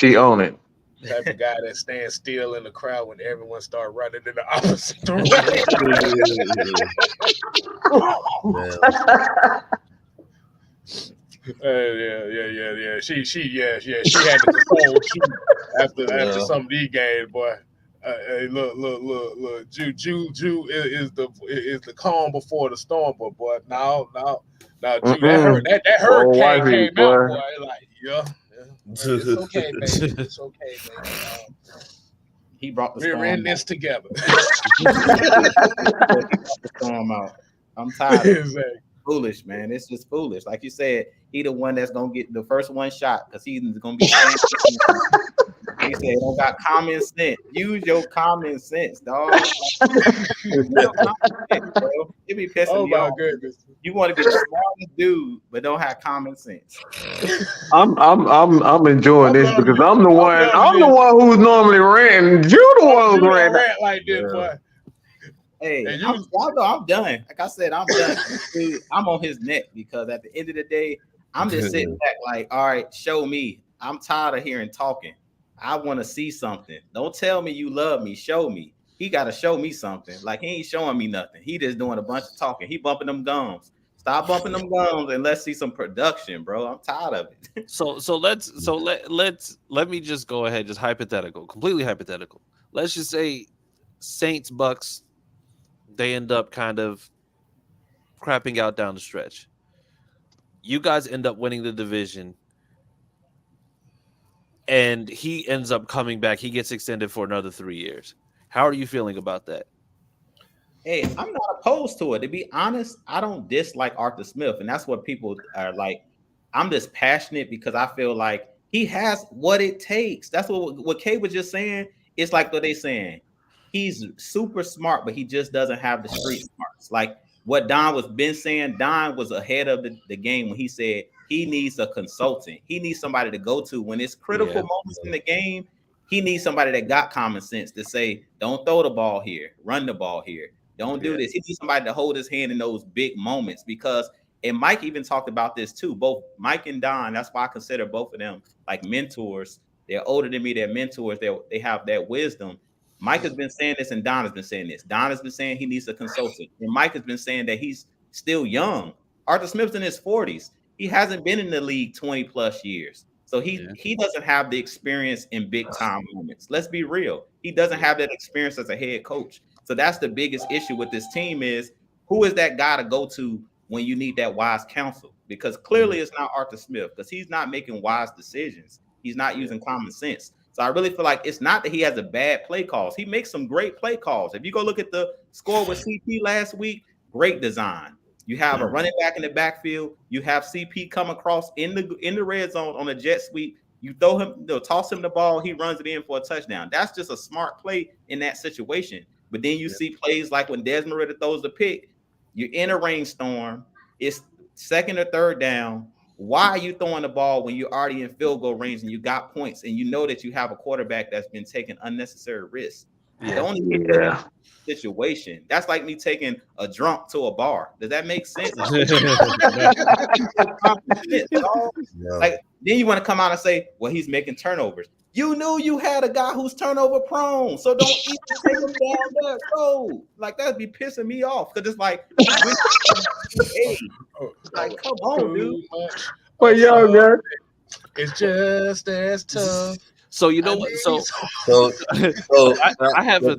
Type of guy that stands still in the crowd when everyone start running in the opposite direction. Yeah. She had to control after some of these games, boy. Hey, look. Jew is the calm before the storm, but boy, now, Jew, that hurricane came out, boy. Like, yeah. It's okay, baby. It's okay, baby. He brought the storm. We're in this together. The storm out. I'm tired of it. Exactly. Foolish, man. It's just foolish. Like you said, he the one that's gonna get the first one shot because he's gonna be. He said, "Don't got common sense. Use your common sense, dog." It be pissing me off. Goodness. You want to be the smartest dude, but don't have common sense. I'm enjoying this because I'm the one who's normally ranting. You the one who's ranting like this, boy. Hey, y'all know I'm done. Like I said, I'm done. Dude, I'm on his neck because at the end of the day, I'm just sitting back like, all right, show me. I'm tired of hearing talking. I want to see something. Don't tell me you love me. Show me. He got to show me something. Like he ain't showing me nothing. He just doing a bunch of talking. He bumping them gums. Stop bumping them gums and let's see some production, bro. I'm tired of it. Let me just go ahead, just completely hypothetical. Let's just say Saints Bucks, they end up kind of crapping out down the stretch. You guys end up winning the division. And he ends up coming back. He gets extended for another 3 years. How are you feeling about that? Hey, I'm not opposed to it. To be honest, I don't dislike Arthur Smith. And that's what people are like. I'm just passionate because I feel like he has what it takes. That's what Kay was just saying. It's like what they saying. He's super smart, but he just doesn't have the street smarts. Like what Don was been saying, Don was ahead of the game when he said he needs a consultant. He needs somebody to go to when it's critical moments in the game. He needs somebody that got common sense to say, don't throw the ball here, run the ball here. Don't do this. He needs somebody to hold his hand in those big moments because, and Mike even talked about this too, both Mike and Don, that's why I consider both of them like mentors. They're older than me, they're mentors, they have that wisdom. Mike has been saying this and Don has been saying this. Don has been saying he needs a consultant. And Mike has been saying that he's still young. Arthur Smith's in his 40s. He hasn't been in the league 20 plus years. So he doesn't have the experience in big time moments. Let's be real. He doesn't have that experience as a head coach. So that's the biggest issue with this team is who is that guy to go to when you need that wise counsel? Because clearly it's not Arthur Smith because he's not making wise decisions. He's not using common sense. So I really feel like it's not that he has a bad play calls. He makes some great play calls. If you go look at the score with CP last week, great design. You have a running back in the backfield. You have CP come across in the red zone on a jet sweep. You throw him, toss him the ball. He runs it in for a touchdown. That's just a smart play in that situation. But then you see plays like when Desmond Ridder throws the pick, you're in a rainstorm. It's second or third down. Why are you throwing the ball when you're already in field goal range and you got points and you know that you have a quarterback that's been taking unnecessary risks? Don't even situation. That's like me taking a drunk to a bar. Does that make sense? Like then you want to come out and say, well, he's making turnovers. You knew you had a guy who's turnover prone, so don't even take him down that road. Like that'd be pissing me off because it's like, hey, like come on, dude. But yo, man, it's just as tough. So you know what? So I have a.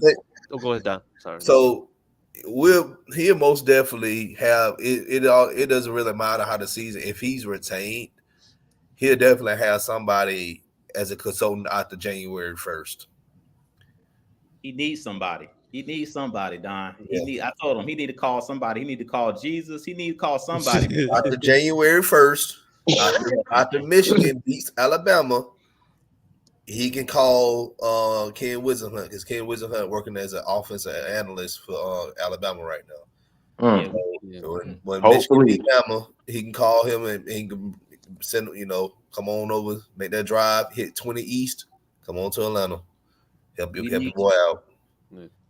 Oh, go ahead, Don. Sorry. So he'll most definitely have it. It doesn't really matter how the season. If he's retained, he'll definitely have somebody as a consultant after January 1st. He needs somebody. Don. I told him he need to call somebody. He need to call Jesus. He need to call somebody. After January 1st, after Michigan beats Alabama, he can call Ken Wisenhunt because Ken Wisenhunt working as an offensive analyst for Alabama right now. When Michigan beat Alabama, he can call him and he can send, come on over, make that drive, hit 20 East, come on to Atlanta, help your boy out.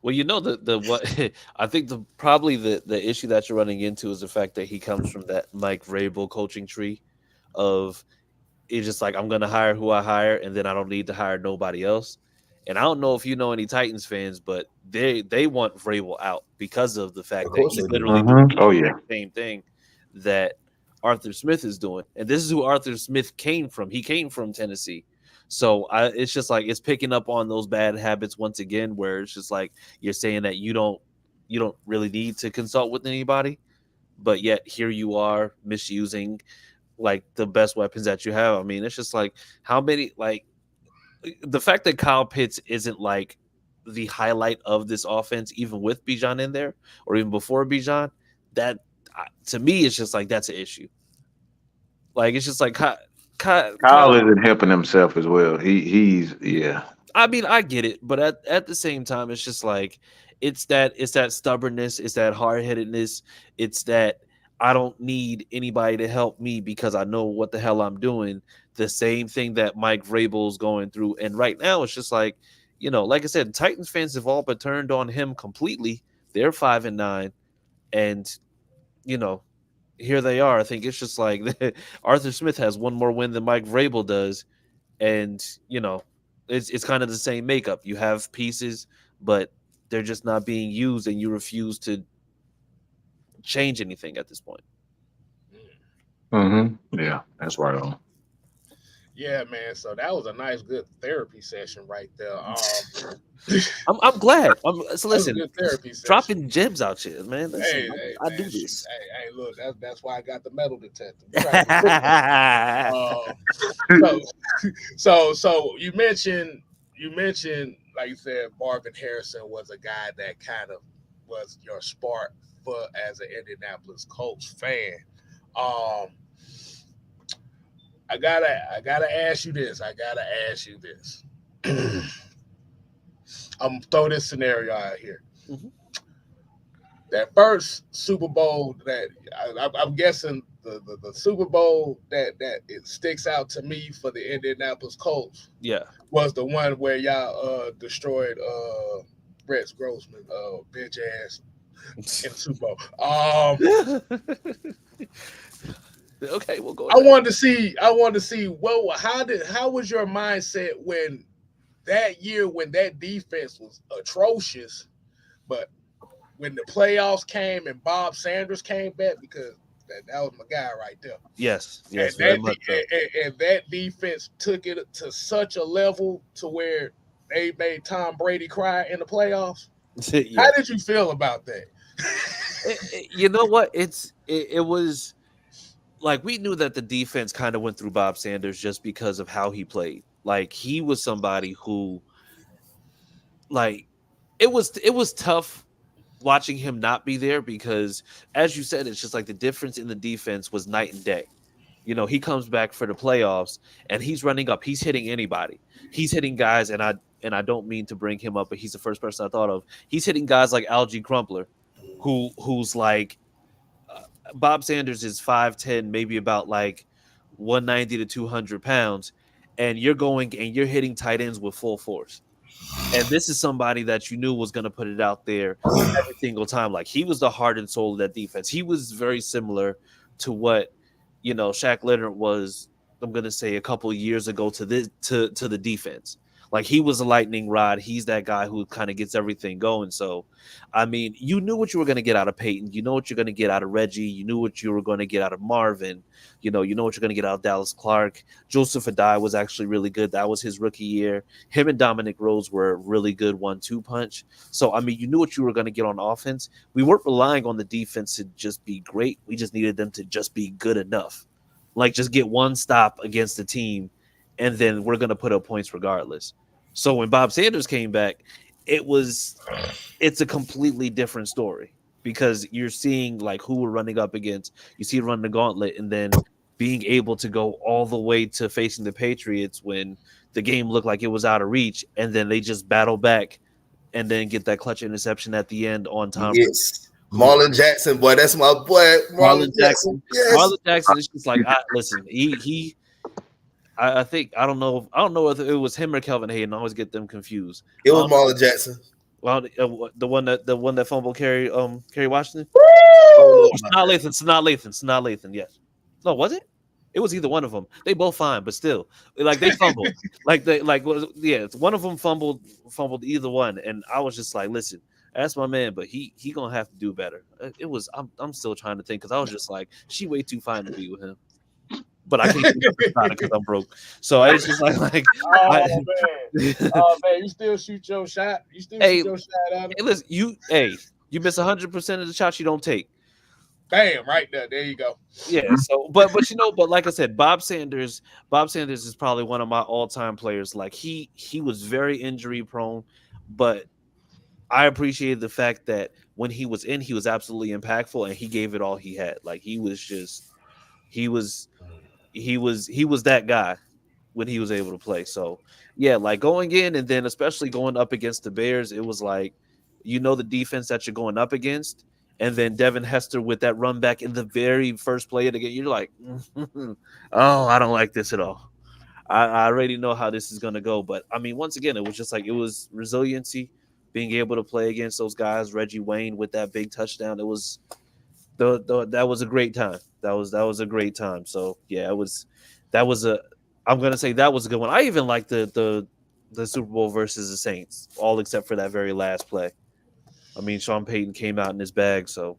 Well, the what I think probably the issue that you're running into is the fact that he comes from that Mike Vrabel coaching tree of it's just like I'm gonna hire who I hire and then I don't need to hire nobody else. And I don't know if you know any Titans fans, but they want Vrabel out because of the fact that he's literally doing the same thing that Arthur Smith is doing. And this is who Arthur Smith came from. He came from Tennessee. So it's just like it's picking up on those bad habits once again, where it's just like you're saying that you don't really need to consult with anybody, but yet here you are misusing like the best weapons that you have. I mean, it's just like how many the fact that Kyle Pitts isn't like the highlight of this offense, even with Bijan in there or even before Bijan, that to me it's just like that's an issue. Like it's just like Kyle isn't helping himself as well. He's I mean, I get it, but at the same time, it's just like it's that stubbornness, it's that hard-headedness, it's that I don't need anybody to help me because I know what the hell I'm doing. The same thing that Mike Vrabel's going through, and right now it's just like like I said, Titans fans have all but turned on him completely. They're 5-9, and here they are. I think it's just like Arthur Smith has one more win than Mike Vrabel does, and it's kind of the same makeup. You have pieces, but they're just not being used, and you refuse to change anything at this point. Yeah, that's right on. Yeah, man. So that was a nice, good therapy session right there. I'm glad. So listen, good therapy session. Dropping gems out here, man. Hey, I do this. Hey, look, that's why I got the metal detector. So you mentioned, like you said, Marvin Harrison was a guy that kind of was your spark for as an Indianapolis Colts fan. I gotta ask you this. I'm gonna throw this scenario out here. Mm-hmm. That first Super Bowl that I'm guessing the Super Bowl that it sticks out to me for the Indianapolis Colts. Yeah, was the one where y'all destroyed Brett Grossman bitch ass in the Super Bowl. Okay, we'll go. I wanted to see. How was your mindset when that year when that defense was atrocious, but when the playoffs came and Bob Sanders came back, because That was my guy right there. Yes, And very much so. that defense took it to such a level to where they made Tom Brady cry in the playoffs. Yeah. How did you feel about that? You know what? It was like we knew that the defense kind of went through Bob Sanders just because of how he played. Like he was somebody who, like, it was tough watching him not be there because, as you said, it's just like the difference in the defense was night and day. He comes back for the playoffs and he's running up. He's hitting anybody. He's hitting guys, and I don't mean to bring him up, but he's the first person I thought of. He's hitting guys like Algie Crumpler, who's like Bob Sanders is 5'10", maybe about like 190 to 200 pounds, and you're going and you're hitting tight ends with full force. And this is somebody that you knew was going to put it out there every single time. Like he was the heart and soul of that defense. He was very similar to what Shaq Leonard was. I'm going to say a couple of years ago to the defense. Like he was a lightning rod. He's that guy who kind of gets everything going. So, I mean, you knew what you were going to get out of Peyton. You know what you're going to get out of Reggie. You knew what you were going to get out of Marvin. You know what you're going to get out of Dallas Clark. Joseph Adai was actually really good. That was his rookie year. Him and Dominic Rose were a really good 1-2 punch. So, I mean, you knew what you were going to get on offense. We weren't relying on the defense to just be great. We just needed them to just be good enough. Like, just get one stop against the team, and then we're going to put up points regardless. So when Bob Sanders came back, it's a completely different story because you're seeing like who we're running up against. You see running the gauntlet and then being able to go all the way to facing the Patriots when the game looked like it was out of reach, and then they just battle back and then get that clutch interception at the end on Tom. Yes. Marlon Jackson, boy, that's my boy. Marlon Jackson. Yes. Marlon Jackson is just like, listen, I think I don't know if it was him or Kelvin Hayden. I always get them confused. It was Marlon Jackson. Well, the one that fumbled Kerry Washington. Not Lathan. Yes. No, was it? It was either one of them. They both fine, but still, like they fumbled. One of them fumbled either one, and I was just like, listen, that's my man, but he gonna have to do better. It was. I'm still trying to think because I was just like, she way too fine to be with him. But I can't do it because I'm broke. So it's just like man, you still shoot your shot. You still shoot your shot out. Hey, listen, you miss 100% of the shots you don't take. Bam, right there. There you go. Yeah. So, but like I said, Bob Sanders is probably one of my all-time players. Like he was very injury prone, but I appreciated the fact that when he was in, he was absolutely impactful and he gave it all he had. Like he was that guy when he was able to play. So yeah, like going in and then especially going up against the Bears, it was like, the defense that you're going up against. And then Devin Hester with that run back in the very first play of the game, you're like, oh, I don't like this at all. I already know how this is going to go. But I mean, once again, it was just like, it was resiliency, being able to play against those guys, Reggie Wayne with that big touchdown. It was, that was a great time. That was a great time. So yeah, I'm gonna say that was a good one. I even liked the Super Bowl versus the Saints, all except for that very last play. I mean, Sean Payton came out in his bag, so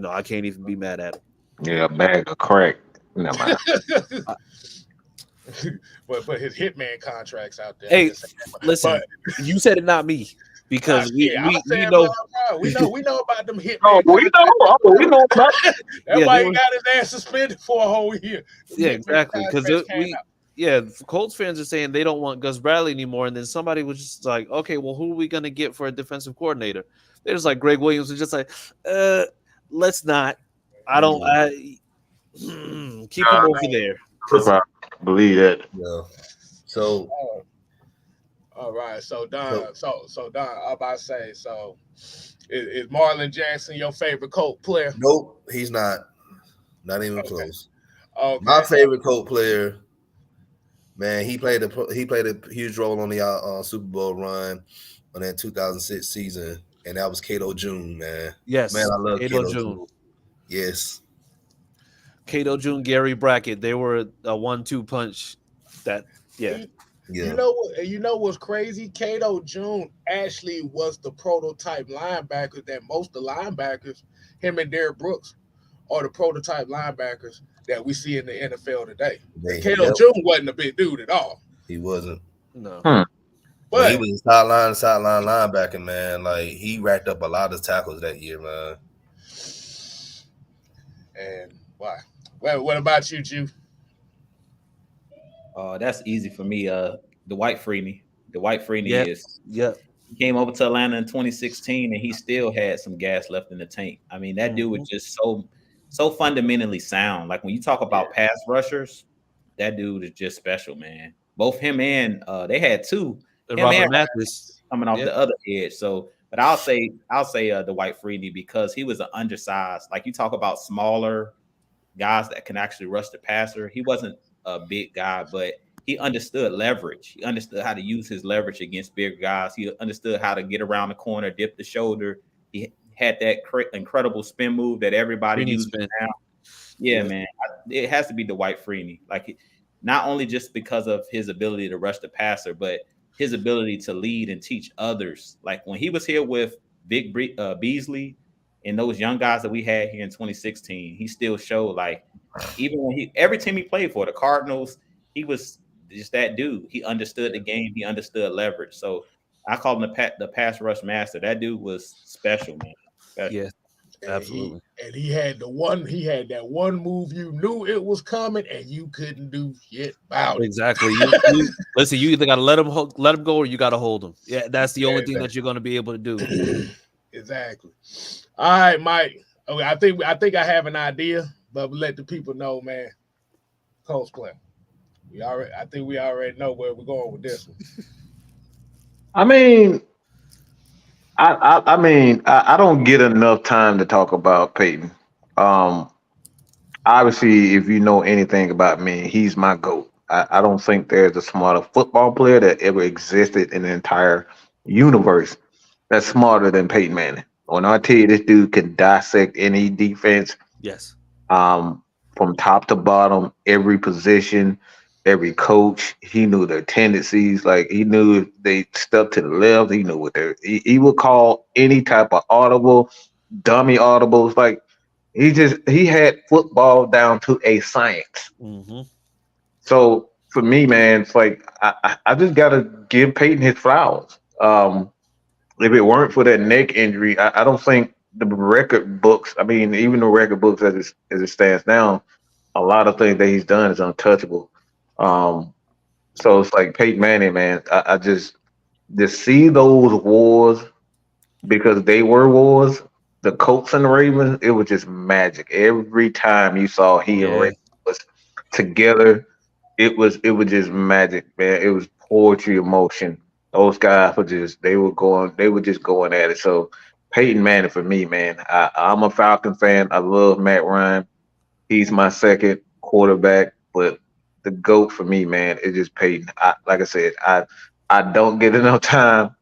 I can't even be mad at him. Yeah, bag of crack. Never mind. but his hitman contract's out there. Hey, listen, you said it, not me. Because we know we know about them hitmen. Oh, we know about it. That's why he got his ass suspended for a whole year. Yeah, exactly. Because Colts fans are saying they don't want Gus Bradley anymore, and then somebody was just like, okay, well, who are we gonna get for a defensive coordinator? They're just like Greg Williams was just like, let's not. Keep him over there. I believe that. Yeah. So. All right, so Don, I'm about to say, so is Marlon Jackson your favorite Colt player? Nope, he's not. Not even close. Okay. My favorite Colt player, man, he played a huge role on the Super Bowl run on that 2006 season, and that was Cato June, man. Yes, man, I love Cato June. Yes, Cato June, Gary Brackett, they were a 1-2 punch. Yeah. You know what's crazy? Cato June actually was the prototype linebacker that most of the linebackers, him and Derrick Brooks, are the prototype linebackers that we see in the NFL today. Kato Yep, June wasn't a big dude at all, he wasn't. No. When he but was sideline linebacker, man, like he racked up a lot of tackles that year, man. and why? Well, what about you, Jew? That's easy for me. Dwight Freeney. Dwight Freeney Yep. is Yep. he came over to Atlanta in 2016 and he still had some gas left in the tank. I mean, that dude was just so fundamentally sound. Like when you talk about pass rushers, that dude is just special, man. Both him and they had two, And him Robert and Mathis. coming off the other edge. So, but I'll say Dwight Freeney because he was an undersized. Like you talk about smaller guys that can actually rush the passer. He wasn't a big guy, but he understood leverage. He understood how to use his leverage against big guys. He understood how to get around the corner, dip the shoulder. He had that incredible spin move that everybody Freeney uses spin. now. Yeah, man. It has to be Dwight Freeney. Like not only just because of his ability to rush the passer, but his ability to lead and teach others. Like when he was here with Vic Beasley and those young guys that we had here in 2016, he still showed like even when every team he played for, the Cardinals, he was just that dude. He understood the game. He understood leverage. So I call him the pass rush master. That dude was special, man. Special. Yeah, And absolutely. He had that one move you knew it was coming and you couldn't do shit about it. Exactly. You listen. You either got to let him go, or you got to hold him. Yeah, that's the only thing that you're going to be able to do. Exactly. All right, Mike. Okay, I think I have an idea, but we'll let the people know, man. Colts play. I think we already know where we're going with this one. I mean, I don't get enough time to talk about Peyton. Um, Obviously, if you know anything about me, he's my GOAT. I don't think there's a smarter football player that ever existed in the entire universe that's smarter than Peyton Manning. When I tell you this dude can dissect any defense, Yes. um, from top to bottom, every position, every coach, he knew their tendencies. Like he knew if they stepped to the left, he knew what he would call any type of audible, dummy audibles. Like he had football down to a science. Mm-hmm. So for me, man, it's like I just gotta give Peyton his flowers. If it weren't for that neck injury, I don't think the record books. I mean, even the record books as it stands now, a lot of things that he's done is untouchable. Um, so it's like Peyton Manning, man. I just see those wars because they were wars. The Colts and the Ravens, it was just magic. Every time you saw he and Yeah. Ray was together, it was just magic, man. It was poetry in motion. Those guys were just going at it. So Peyton Manning for me, man. I'm a Falcon fan. I love Matt Ryan. He's my second quarterback, but the GOAT for me, man, is just Peyton. Like I said, I don't get enough time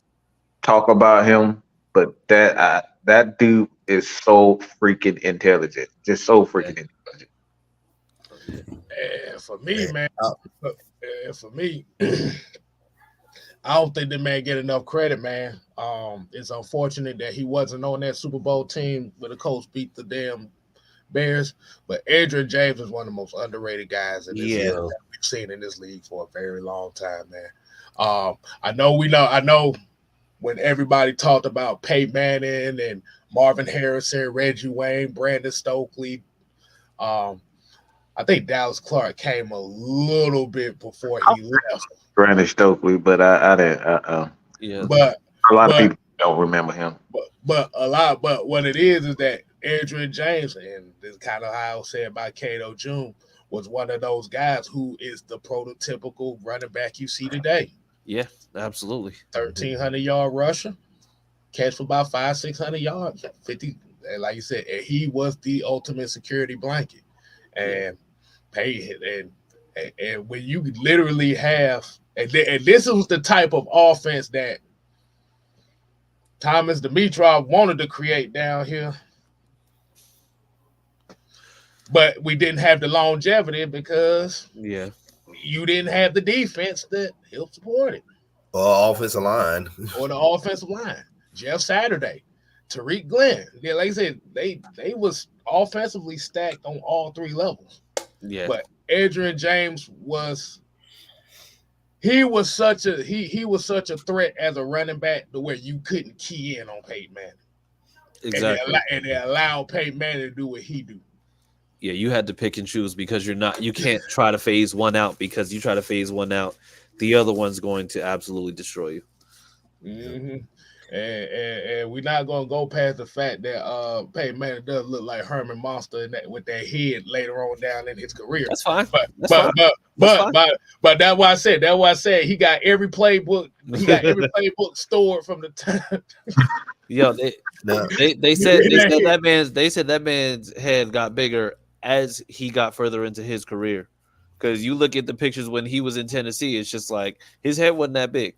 talk about him, but that dude is so freaking intelligent. Just so freaking intelligent. For me, man. For me, I don't think the man get enough credit, man. It's unfortunate that he wasn't on that Super Bowl team where the Colts beat the damn Bears. But Adrian James is one of the most underrated guys in this league that we've seen in this league for a very long time, man. I know when everybody talked about Peyton Manning and Marvin Harrison, Reggie Wayne, Brandon Stokely, I think Dallas Clark came a little bit before he left. Brandon Stokely, but I didn't. Yeah. But a lot of people don't remember him. But what it is that Adrian James, and this is kind of how I said about Cato June, was one of those guys who is the prototypical running back you see today. Yeah, absolutely. 1,300-yard rusher, catch for about 500-600 yards, 50. And like you said, and he was the ultimate security blanket. And and when you literally have, and this was the type of offense that Thomas Dimitrov wanted to create down here, but we didn't have the longevity because you didn't have the defense that helped support it. Or offensive line. Or the offensive line. Jeff Saturday. Tariq Glenn. Yeah, like I said, they was offensively stacked on all three levels. Yeah. But Adrian James was he was such a threat as a running back to where you couldn't key in on Peyton Manning. Exactly. And they allowed Peyton Manning to do what he do. Yeah, you had to pick and choose because you can't try to phase one out, because you try to phase one out, the other one's going to absolutely destroy you. Mm-hmm. And we're not gonna go past the fact that Peyton Manning does look like Herman Monster with that head later on down in his career. That's fine. But That's fine. But that's why I said he got every playbook. He got every playbook stored from the time. Yo, they said that man's head got bigger as he got further into his career. Because you look at the pictures when he was in Tennessee, it's just like his head wasn't that big.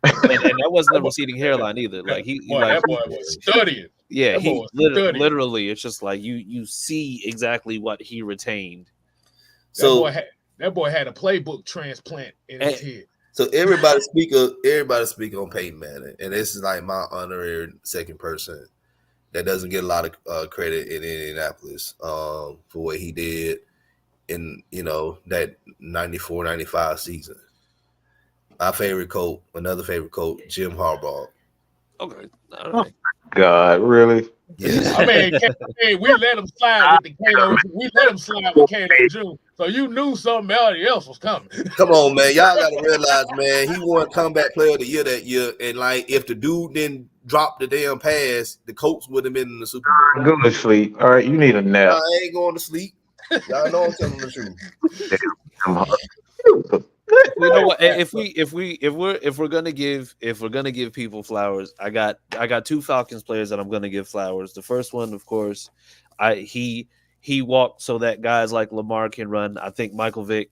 And that wasn't a receding hairline either. Like that boy was studying. Yeah, he literally. It's just like you see exactly what he retained. So that boy had a playbook transplant in his head. So everybody speak on Peyton Manning, and this is like my honorary second person that doesn't get a lot of credit in Indianapolis for what he did in that 94-95 season. My favorite coach, another favorite coach, Jim Harbaugh. Okay. All right. God, really? Yeah. I mean, we let him slide with the Cato. We let him slide with Cato June. So you knew somebody else was coming. Come on, man. Y'all got to realize, man, he won comeback player of the year that year. And, like, if the dude didn't drop the damn pass, the Colts would have been in the Super Bowl. Go to sleep. All right, you need a nap. I ain't going to sleep. Y'all know I'm telling the truth. You know what? If we're gonna give people flowers, I got two Falcons players that I'm gonna give flowers. The first one, of course, he walked so that guys like Lamar can run. I think Michael Vick.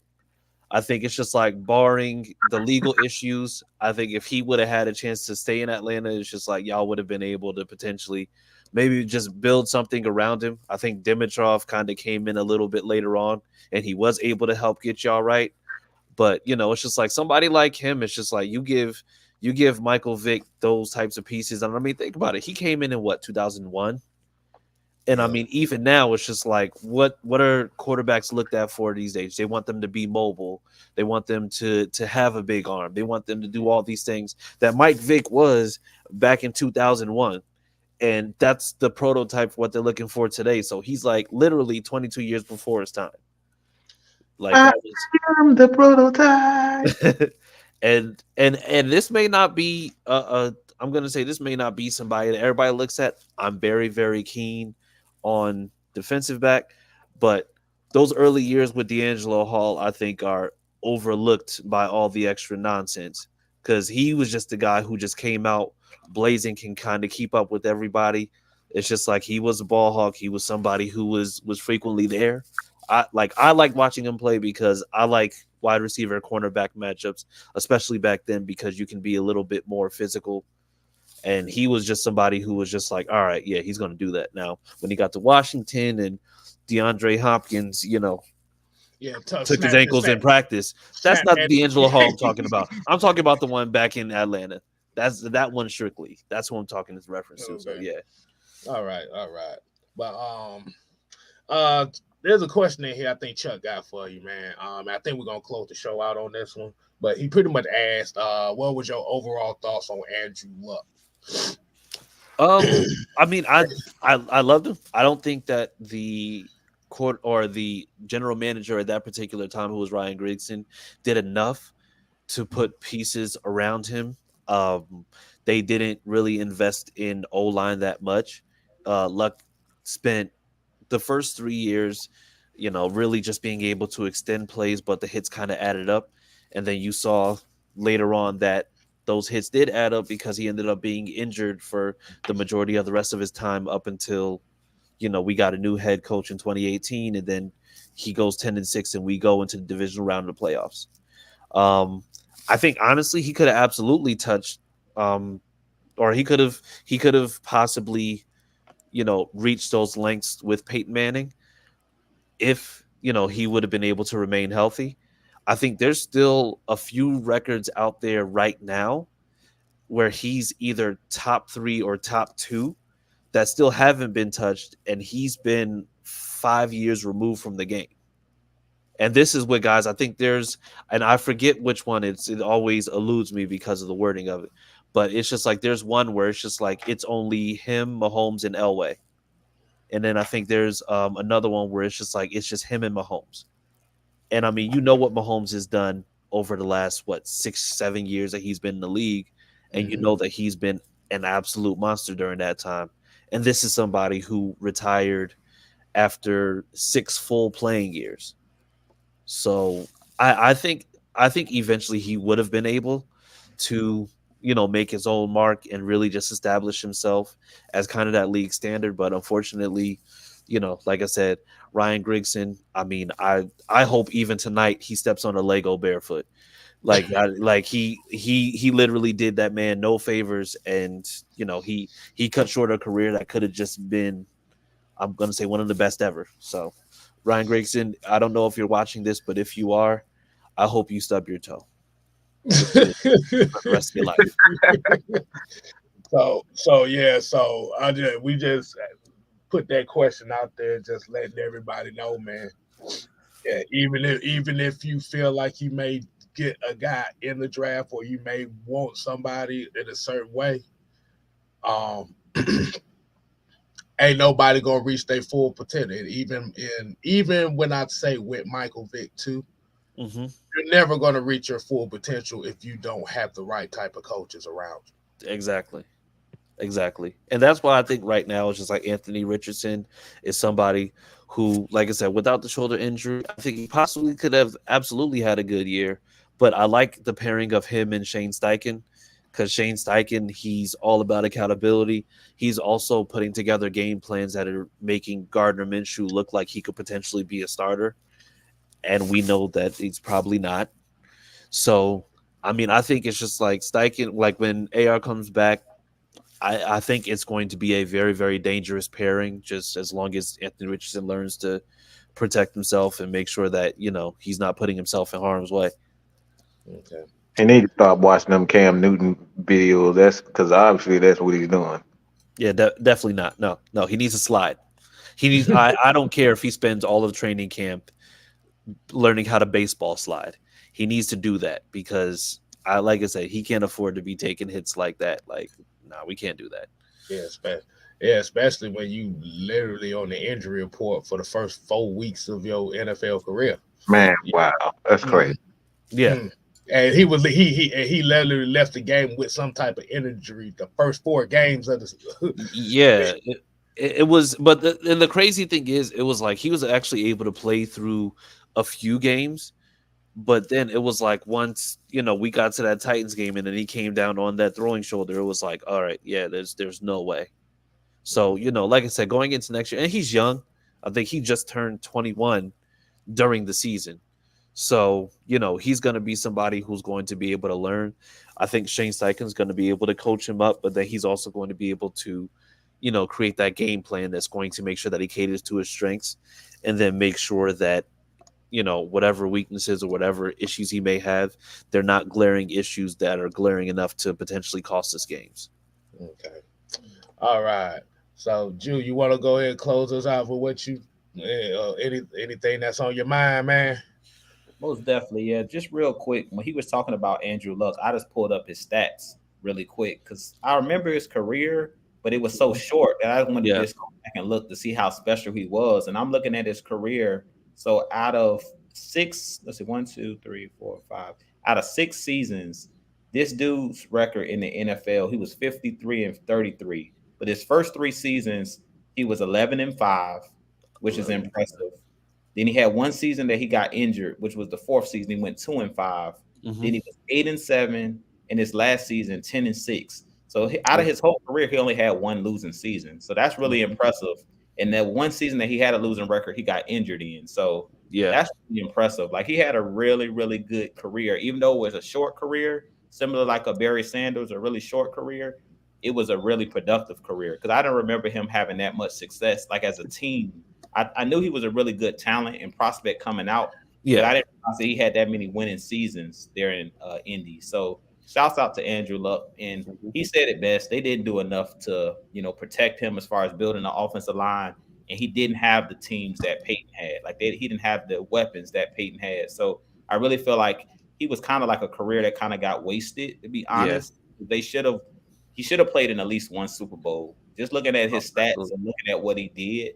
I think it's just like, barring the legal issues, I think if he would have had a chance to stay in Atlanta, it's just like y'all would have been able to potentially maybe just build something around him. I think Dimitrov kind of came in a little bit later on, and he was able to help get y'all right. But, it's just like somebody like him, it's just like you give Michael Vick those types of pieces. And I mean, think about it. He came in what, 2001? And I mean, even now, it's just like, what are quarterbacks looked at for these days? They want them to be mobile. They want them to have a big arm. They want them to do all these things that Mike Vick was back in 2001. And that's the prototype for what they're looking for today. So he's like literally 22 years before his time. Like, I'm the prototype. and this may not be I'm gonna say this may not be somebody that everybody looks at. I'm very, very keen on defensive back, but those early years with D'Angelo Hall, I think, are overlooked by all the extra nonsense, because he was just a guy who just came out blazing, can kind of keep up with everybody. It's just like he was a ball hawk. He was somebody who was frequently there. I like watching him play because I like wide receiver cornerback matchups, especially back then, because you can be a little bit more physical. And he was just somebody who was just like, all right, yeah, he's going to do that. Now, when he got to Washington and DeAndre Hopkins, took his ankles in practice, that's not the D'Angelo Hall I'm talking about. I'm talking about the one back in Atlanta. That's that one strictly. That's what I'm talking as reference to. So yeah. All right. But there's a question in here I think Chuck got for you, man. I think we're gonna close the show out on this one. But he pretty much asked, what was your overall thoughts on Andrew Luck? I mean, I loved him. I don't think that the court or the general manager at that particular time, who was Ryan Grigson, did enough to put pieces around him. They didn't really invest in O-line that much. Luck spent the first 3 years, really just being able to extend plays, but the hits kind of added up. And then you saw later on that those hits did add up, because he ended up being injured for the majority of the rest of his time up until, we got a new head coach in 2018, and then he goes 10-6 and we go into the divisional round of the playoffs. I think honestly he could have absolutely touched, or he could have possibly, reached those lengths with Peyton Manning if, he would have been able to remain healthy. I think there's still a few records out there right now where he's either top 3 or top 2 that still haven't been touched, and he's been 5 years removed from the game. And this is what guys, I think there's, and I forget which one it always eludes me because of the wording of it, but it's just like there's one where it's just like it's only him, Mahomes, and Elway, and then I think there's another one where it's just like it's just him and Mahomes. And I mean, you know what Mahomes has done over the last 6-7 years that he's been in the league, and you know that he's been an absolute monster during that time. And this is somebody who retired after 6 full playing years. So I think eventually he would have been able to make his own mark and really just establish himself as kind of that league standard. But unfortunately, like I said, Ryan Grigson. I mean, I hope even tonight he steps on a Lego barefoot. Like he literally did that man no favors, and he cut short a career that could have just been, I'm gonna say, one of the best ever. So Ryan Grigson, I don't know if you're watching this, but if you are, I hope you stub your toe for the rest of your life. We just put that question out there, just letting everybody know, man. Yeah, even if you feel like you may get a guy in the draft, or you may want somebody in a certain way, um, ain't nobody gonna reach their full potential. And even when I say with Michael Vick too, Hmm. you're never gonna reach your full potential if you don't have the right type of coaches around you. Exactly. And that's why I think right now it's just like Anthony Richardson is somebody who, like I said, without the shoulder injury, I think he possibly could have absolutely had a good year. But I like the pairing of him and Shane Steichen, because Shane Steichen, he's all about accountability. He's also putting together game plans that are making Gardner Minshew look like he could potentially be a starter. And we know that he's probably not. So, I mean, I think it's just like Steichen, like when AR comes back, I think it's going to be a very, very dangerous pairing, just as long as Anthony Richardson learns to protect himself and make sure that, he's not putting himself in harm's way. Okay. He need to stop watching them Cam Newton videos. That's because obviously that's what he's doing. Yeah, definitely not. No, no, he needs to slide. He needs, I don't care if he spends all of training camp learning how to baseball slide. He needs to do that because, like I said, he can't afford to be taking hits like that. Like, no, we can't do that. Especially when you literally on the injury report for the first 4 weeks of your NFL career. Man, wow, that's Mhm. crazy. Yeah. Mhm. And he literally left the game with some type of injury the first 4 games of the. Yeah, it was, but and the crazy thing is, it was like he was actually able to play through a few games, but then it was like once we got to that Titans game, and then he came down on that throwing shoulder, it was like, all right, yeah, there's no way. So like I said, going into next year, and he's young. I think he just turned 21 during the season. So, he's going to be somebody who's going to be able to learn. I think Shane Steichen's going to be able to coach him up, but then he's also going to be able to, create that game plan that's going to make sure that he caters to his strengths, and then make sure that, whatever weaknesses or whatever issues he may have, they're not glaring issues that are glaring enough to potentially cost us games. Okay. All right. So, Jew, you want to go ahead and close us out with what you anything that's on your mind, man? Most definitely, yeah. Just real quick, when he was talking about Andrew Luck, I just pulled up his stats really quick because I remember his career, but it was so short that I wanted to Yeah. just go back and look to see how special he was. And I'm looking at his career. So out of six, let's see, one, two, three, four, five. Out of 6 seasons, this dude's record in the NFL, he was 53 and 33. But his first 3 seasons, he was 11 and 5, which is impressive. Then he had one season that he got injured, which was the fourth season. He went 2 and 5. Hmm. Then he was 8 and 7, and his last season 10 and 6. So out of his whole career, he only had one losing season. So that's really impressive. And that one season that he had a losing record, he got injured in. So Yeah. that's really impressive. Like he had a really, really good career, even though it was a short career, similar like a Barry Sanders, a really short career. It was a really productive career because I don't remember him having that much success. Like as a team, I knew he was a really good talent and prospect coming out, but Yeah. I didn't realize that he had that many winning seasons there in Indy. So shouts out to Andrew Luck, and he said it best. They didn't do enough to, protect him as far as building the offensive line, and he didn't have the teams that Peyton had. Like he didn't have the weapons that Peyton had. So I really feel like he was kind of like a career that kind of got wasted. To be Yeah. honest, he should have played in at least one Super Bowl. Just looking at his stats and looking at what he did,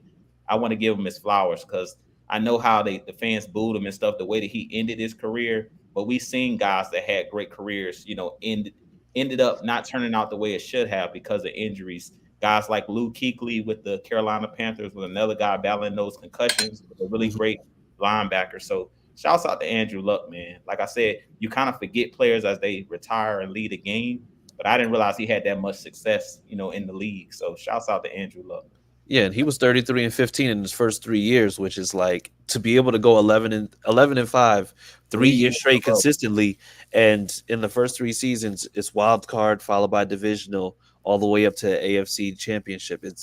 I want to give him his flowers because I know how the fans booed him and stuff, the way that he ended his career. But we've seen guys that had great careers, ended up not turning out the way it should have because of injuries. Guys like Lou Kuechly with the Carolina Panthers, with another guy battling those concussions, with a really great linebacker. So shouts out to Andrew Luck, man. Like I said, you kind of forget players as they retire and lead a game, but I didn't realize he had that much success, in the league. So shouts out to Andrew Luck. Yeah, and he was 33-15 in his first 3 years, which is like to be able to go 11-5, 3 years straight consistently, and in the first 3 seasons, it's wild card followed by divisional all the way up to AFC Championship. Dude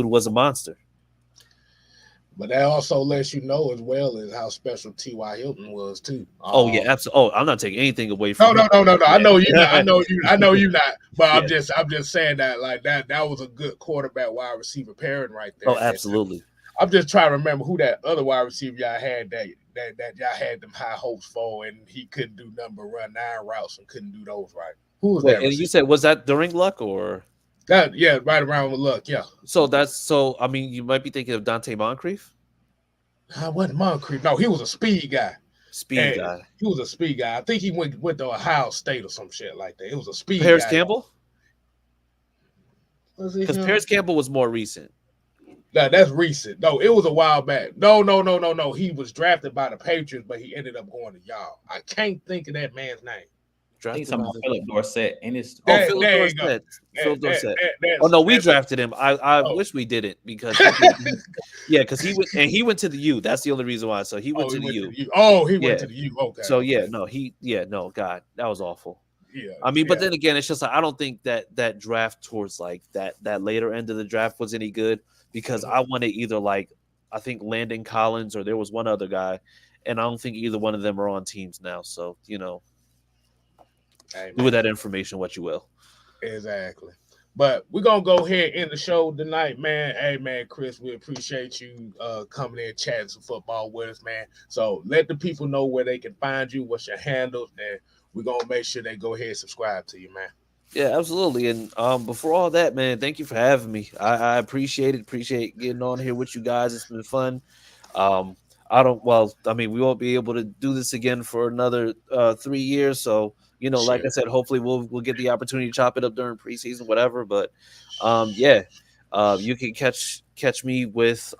was a monster. But that also lets you know as well as how special T.Y. Hilton was too. Oh yeah, absolutely. Oh, I'm not taking anything away from. No. I know you. I know you not. But yeah. I'm just saying that like that was a good quarterback wide receiver pairing right there. Oh, absolutely. I'm just trying to remember who that other wide receiver y'all had that y'all had them high hopes for, and he couldn't do nothing but run 9 routes and couldn't do those right. Who was that? And you said, was that during Luck or? That, yeah, right around with Luck, yeah. You might be thinking of Dante Moncrief. I wasn't Moncrief. No, he was a speed guy. Speed guy. He was a speed guy. I think he went to Ohio State or some shit like that. It was a speed Paris guy. Campbell? Because Paris Campbell was more recent. No, that's recent. No, it was a while back. No. He was drafted by the Patriots, but he ended up going to y'all. I can't think of that man's name. I think talking about Philip Dorsett, and it's Philip Dorsett. Philip Dorsett. Oh no, we drafted him. I wish we didn't because because he went to the U. That's the only reason why. So he went to the U. He went to the U. Okay. So God, that was awful. Yeah. But then again, it's just like I don't think that draft towards like that later end of the draft was any good because I wanted either like I think Landon Collins or there was one other guy, and I don't think either one of them are on teams now. So do with that information what you will. Exactly. But we're going to go ahead and end the show tonight, man. Hey, man, Chris, we appreciate you coming in chatting some football with us, man. So let the people know where they can find you, what's your handles, and we're going to make sure they go ahead and subscribe to you, man. Yeah, absolutely. And before all that, man, thank you for having me. I appreciate it. Appreciate getting on here with you guys. It's been fun. We won't be able to do this again for another 3 years. So, like I said, hopefully we'll get the opportunity to chop it up during preseason, whatever. But you can catch me with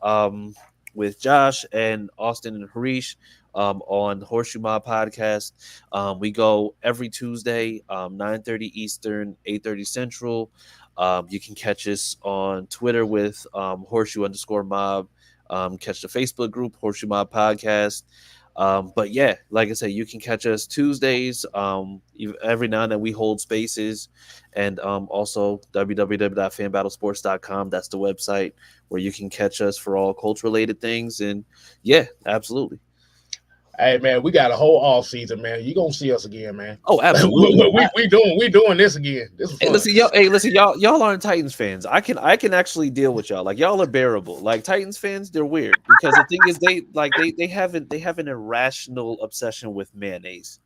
Josh and Austin and Harish on Horseshoe Mob Podcast. We go every Tuesday, 9:30 Eastern, 8:30 Central. You can catch us on Twitter with Horseshoe_Mob. Catch the Facebook group Horseshoe Mob Podcast. But yeah, like I said, you can catch us Tuesdays. Every now and then we hold spaces, and also www.fanbattlesports.com. That's the website where you can catch us for all Colts related things. And yeah, absolutely. Hey man, we got a whole off season, man. You gonna see us again, man. Oh, absolutely. we doing this again. This is listen, y'all aren't Titans fans. I can actually deal with y'all. Like y'all are bearable. Like Titans fans, they're weird because the thing is they have an irrational obsession with mayonnaise.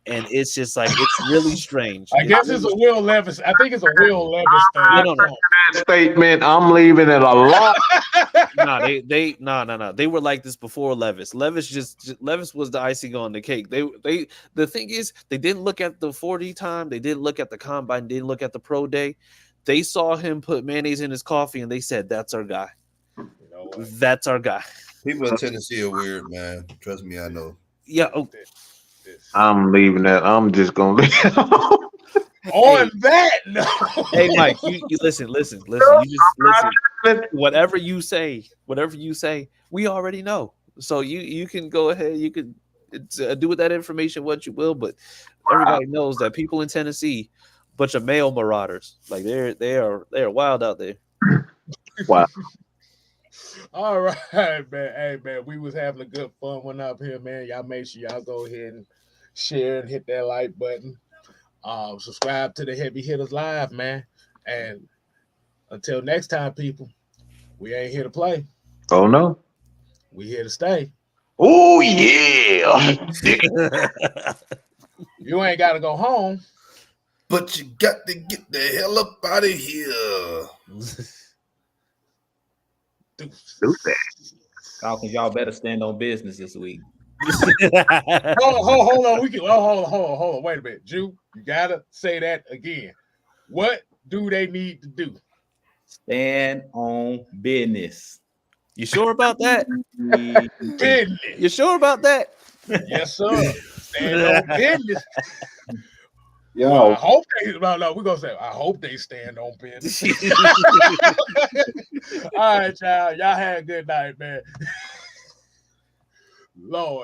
And it's just like it's really strange. I guess it's a Will Levis. I think it's a Will Levis thing. No. That statement, I'm leaving it a lot. No. They were like this before Levis. Levis was the icing on the cake. The thing is, they didn't look at the 40 time. They didn't look at the combine. Didn't look at the pro day. They saw him put mayonnaise in his coffee, and they said, "That's our guy. That's our guy." People in Tennessee are weird, man. Trust me, I know. Yeah. I'm leaving that. I'm just gonna leave. On that note. Hey Mike, you listen. You just listen. Whatever you say, we already know. So you can go ahead. You can do with that information what you will. But everybody knows that people in Tennessee, bunch of male marauders. Like they are wild out there. Wow. All right, man. Hey, man, we was having a good fun one up here, man. Y'all make sure y'all go ahead and share, and hit that like button. Subscribe to the Heavy Hitters Live, man. And until next time, people, we ain't here to play. Oh no. We here to stay. Oh yeah. You ain't got to go home. But you got to get the hell up out of here. Falcons, y'all better stand on business this week. Hold on. Hold on. Wait a minute. Jew, you got to say that again. What do they need to do? Stand on business. You sure about that? Business. You sure about that? Yes, sir. Stand on business. Yo. I hope they. No, we're gonna say. I hope they stand on business. All right, y'all. Y'all had a good night, man. Lord.